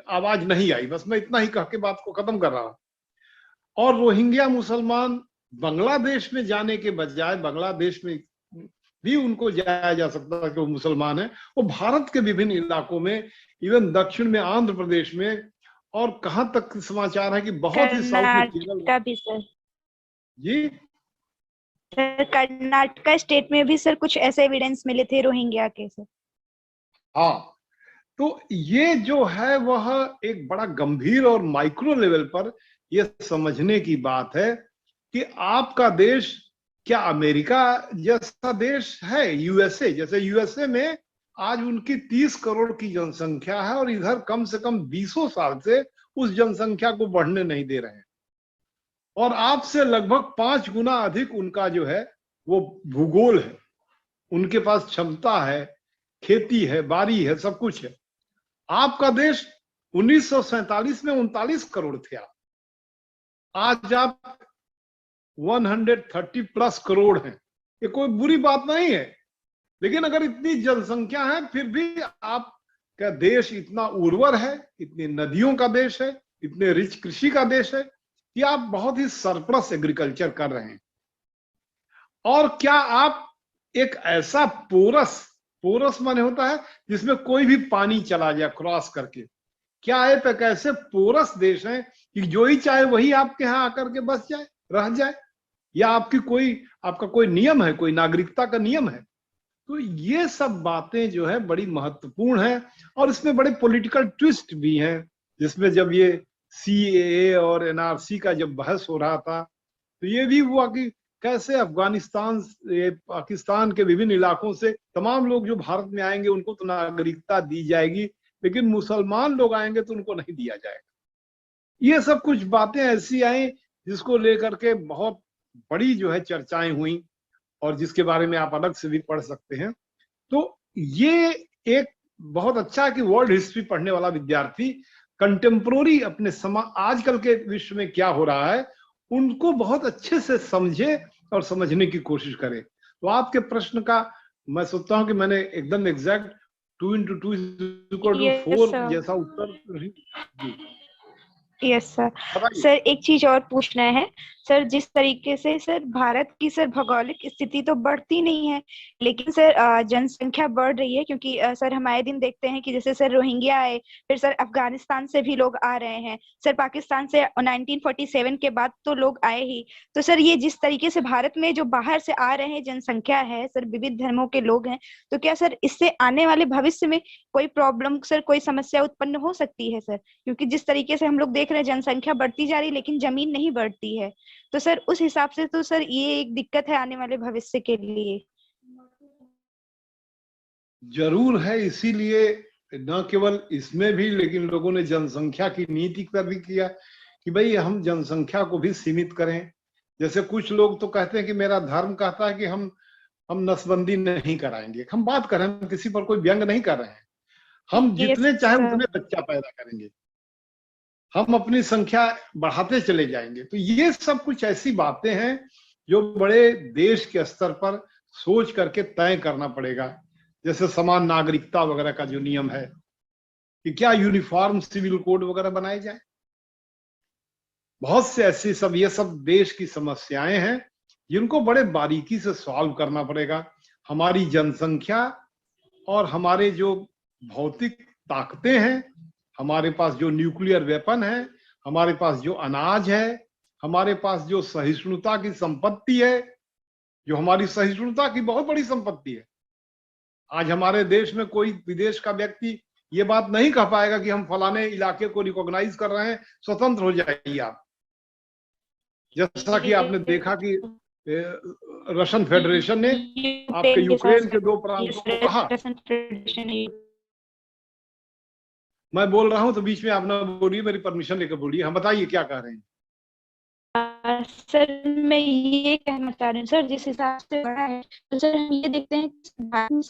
आवाज नहीं आई। बस मैं इतना ही कह के बात को खत्म कर रहा हूं। और रोहिंग्या मुसलमान बांग्लादेश में जाने के बजाय, बांग्लादेश में भी उनको जाया जा सकता है कि वो मुसलमान है, वो भारत के विभिन्न इलाकों में, इवन दक्षिण में आंध्र प्रदेश में, और कहां तक समाचार है कि बहुत ही साउथ में कर्नाटका भी सर। जी सर कर्नाटका स्टेट में भी सर कुछ ऐसे एविडेंस मिले थे रोहिंग्या के सर। हाँ, तो ये जो है वह एक बड़ा गंभीर और माइक्रो लेवल पर यह समझने की बात है कि आपका देश क्या अमेरिका जैसा देश है, यूएसए जैसे? यूएसए में आज उनकी 30 करोड़ की जनसंख्या है और इधर कम से कम 20 साल से उस जनसंख्या को बढ़ने नहीं दे रहे हैं, और आपसे लगभग 5 गुना अधिक उनका जो है वो भूगोल है, उनके पास क्षमता है, खेती है, बारी है, सब कुछ है। आपका देश 1947 में 39 करोड़ थे आप, आज आप 130 प्लस करोड़ हैं। ये कोई बुरी बात नहीं है, लेकिन अगर इतनी जनसंख्या है फिर भी आपका देश इतना उर्वर है, इतनी नदियों का देश है, इतने रिच कृषि का देश है कि आप बहुत ही सरप्लस एग्रीकल्चर कर रहे हैं। और क्या आप एक ऐसा पोरस माने होता है जिसमें कोई भी पानी चला जाए क्रॉस करके, क्या आप एक ऐसे पोरस देश हैं कि जो ही चाहे वही आपके यहाँ आकर के बस जाए, रह जाए? या आपका कोई नियम है, कोई नागरिकता का नियम है? तो ये सब बातें जो है बड़ी महत्वपूर्ण है, और इसमें बड़े पॉलिटिकल ट्विस्ट भी हैं, जिसमें जब ये CAA और NRC का जब बहस हो रहा था, तो ये भी हुआ कि कैसे अफगानिस्तान, पाकिस्तान के विभिन्न इलाकों से तमाम लोग जो भारत में आएंगे उनको तो नागरिकता दी जाएगी, लेकिन मुसलमान लोग आएंगे तो उनको नहीं दिया जाएगा। ये सब कुछ बातें ऐसी आई जिसको लेकर के बहुत बड़ी जो है चर्चाएं हुई, और जिसके बारे में आप अलग से भी पढ़ सकते हैं। तो ये एक बहुत अच्छा है कि वर्ल्ड हिस्ट्री पढ़ने वाला विद्यार्थी कंटेम्प्रोरी अपने आजकल के विश्व में क्या हो रहा है उनको बहुत अच्छे से समझे और समझने की कोशिश करे। तो आपके प्रश्न का मैं सोचता हूं कि मैंने एकदम एग्जैक्ट 2 × 2 = 4 जैसा उत्तर। Yes sir. सर एक चीज और पूछना है सर, जिस तरीके से सर भारत की सर भौगोलिक स्थिति तो बढ़ती नहीं है, लेकिन सर जनसंख्या बढ़ रही है, क्योंकि सर हम आए दिन देखते हैं कि जैसे सर रोहिंग्या आए, फिर सर अफगानिस्तान से भी लोग आ रहे हैं, सर पाकिस्तान से 1947 के बाद तो लोग आए ही। तो सर ये जिस तरीके से भारत में जो बाहर से आ रहे हैं जनसंख्या है सर, विविध धर्मों के लोग हैं, तो क्या सर इससे आने वाले भविष्य में कोई प्रॉब्लम सर, कोई समस्या उत्पन्न हो सकती है सर? क्योंकि जिस तरीके से हम लोग देख रहे हैं जनसंख्या बढ़ती जा रही है लेकिन जमीन नहीं बढ़ती है, तो सर उस हिसाब से तो सर ये एक दिक्कत है आने वाले भविष्य के लिए। जरूर है, इसीलिए न केवल इसमें भी, लेकिन लोगों ने जनसंख्या की नीति पर भी किया कि भाई हम जनसंख्या को भी सीमित करें। जैसे कुछ लोग तो कहते हैं कि मेरा धर्म कहता है कि हम नसबंदी नहीं कराएंगे। हम बात कर रहे हैं, हम किसी पर कोई व्यंग नहीं कर रहे हैं, हम जितने चाहे उतने बच्चा पैदा करेंगे, हम अपनी संख्या बढ़ाते चले जाएंगे। तो ये सब कुछ ऐसी बातें हैं जो बड़े देश के स्तर पर सोच करके तय करना पड़ेगा। जैसे समान नागरिकता वगैरह का जो नियम है कि क्या यूनिफॉर्म सिविल कोड वगैरह बनाए जाए। बहुत से ऐसी सब ये सब देश की समस्याएं हैं जिनको बड़े बारीकी से सॉल्व करना पड़ेगा। हमारी जनसंख्या और हमारे जो भौतिक ताकतें हैं, हमारे पास जो न्यूक्लियर वेपन है, हमारे पास जो अनाज है, हमारे पास जो सहिष्णुता की संपत्ति है, जो हमारी सहिष्णुता की बहुत बड़ी संपत्ति है। आज हमारे देश में कोई विदेश का व्यक्ति ये बात नहीं कह पाएगा कि हम फलाने इलाके को रिकॉग्नाइज कर रहे हैं, स्वतंत्र हो जाइए आप। जैसा कि आपने देखा कि रशियन फेडरेशन ने आपके यूक्रेन के 2 प्रांतों को कहा। मैं बोल रहा हूं तो बीच में आप ना बोलिए, मेरी परमिशन लेकर बोलिए। हम बताइए क्या कह रहे हैं। सर मैं ये कहना चाह रही हूँ सर, जिस हिसाब से बढ़ा है तो सर हम ये देखते हैं कि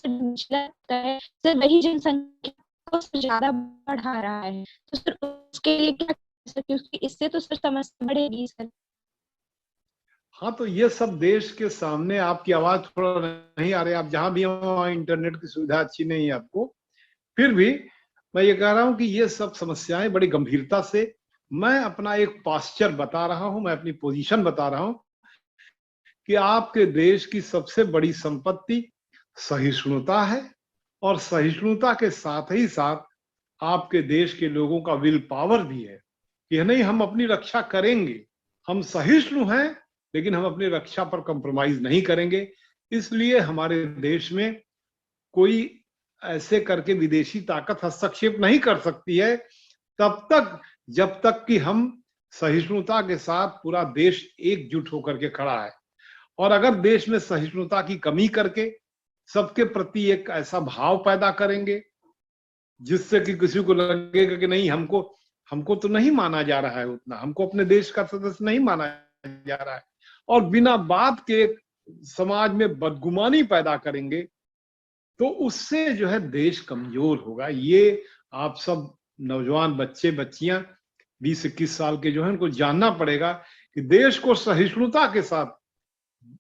सर वही जनसंख्या को ज्यादा बढ़ा रहा है, तो सर उसके लिए क्या सर, क्योंकि इससे तो सर समस्या बढ़ेगी सर। हाँ, तो ये सब देश के सामने, आपकी आवाज थोड़ा नहीं आ रही, आप जहां भी हो इंटरनेट की सुविधा अच्छी नहीं है आपको, फिर भी मैं ये कह रहा हूं कि ये सब समस्याएं बड़ी गंभीरता से, मैं अपना एक पास्चर बता रहा हूं, मैं अपनी पोजीशन बता रहा हूं कि आपके देश की सबसे बड़ी संपत्ति सहिष्णुता है, और सहिष्णुता के साथ ही साथ आपके देश के लोगों का विल पावर भी है कि नहीं, हम अपनी रक्षा करेंगे, हम सहिष्णु हैं लेकिन हम अपनी रक्षा पर कंप्रोमाइज नहीं करेंगे। इसलिए हमारे देश में कोई ऐसे करके विदेशी ताकत हस्तक्षेप नहीं कर सकती है तब तक जब तक कि हम सहिष्णुता के साथ पूरा देश एकजुट होकर के खड़ा है। और अगर देश में सहिष्णुता की कमी करके सबके प्रति एक ऐसा भाव पैदा करेंगे जिससे कि किसी को लगेगा कि नहीं, हमको तो नहीं माना जा रहा है उतना, हमको अपने देश का सदस्य नहीं माना जा रहा है, और बिना बात के समाज में बदगुमानी पैदा करेंगे, तो उससे जो है देश कमजोर होगा। ये आप सब नौजवान बच्चे बच्चियां 20-21 साल के जो है उनको जानना पड़ेगा कि देश को सहिष्णुता के साथ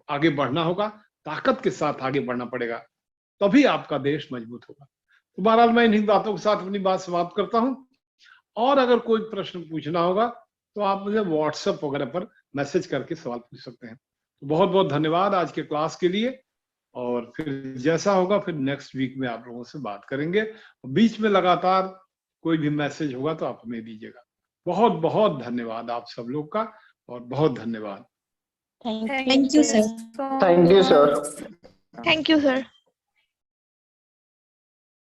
आगे बढ़ना होगा, ताकत के साथ आगे बढ़ना पड़ेगा, तभी आपका देश मजबूत होगा। तो बहरहाल मैं इन्हीं बातों के साथ अपनी बात समाप्त करता हूं, और अगर कोई प्रश्न पूछना होगा तो आप मुझे व्हाट्सएप वगैरह पर मैसेज करके सवाल पूछ सकते हैं। तो बहुत बहुत धन्यवाद आज के क्लास के लिए, और फिर जैसा होगा फिर नेक्स्ट वीक में आप लोगों से बात करेंगे। बीच में लगातार कोई भी मैसेज होगा तो आप हमें दीजिएगा। बहुत बहुत धन्यवाद आप सब लोग का, और बहुत धन्यवाद। Thank you sir. Thank you sir. Thank you sir.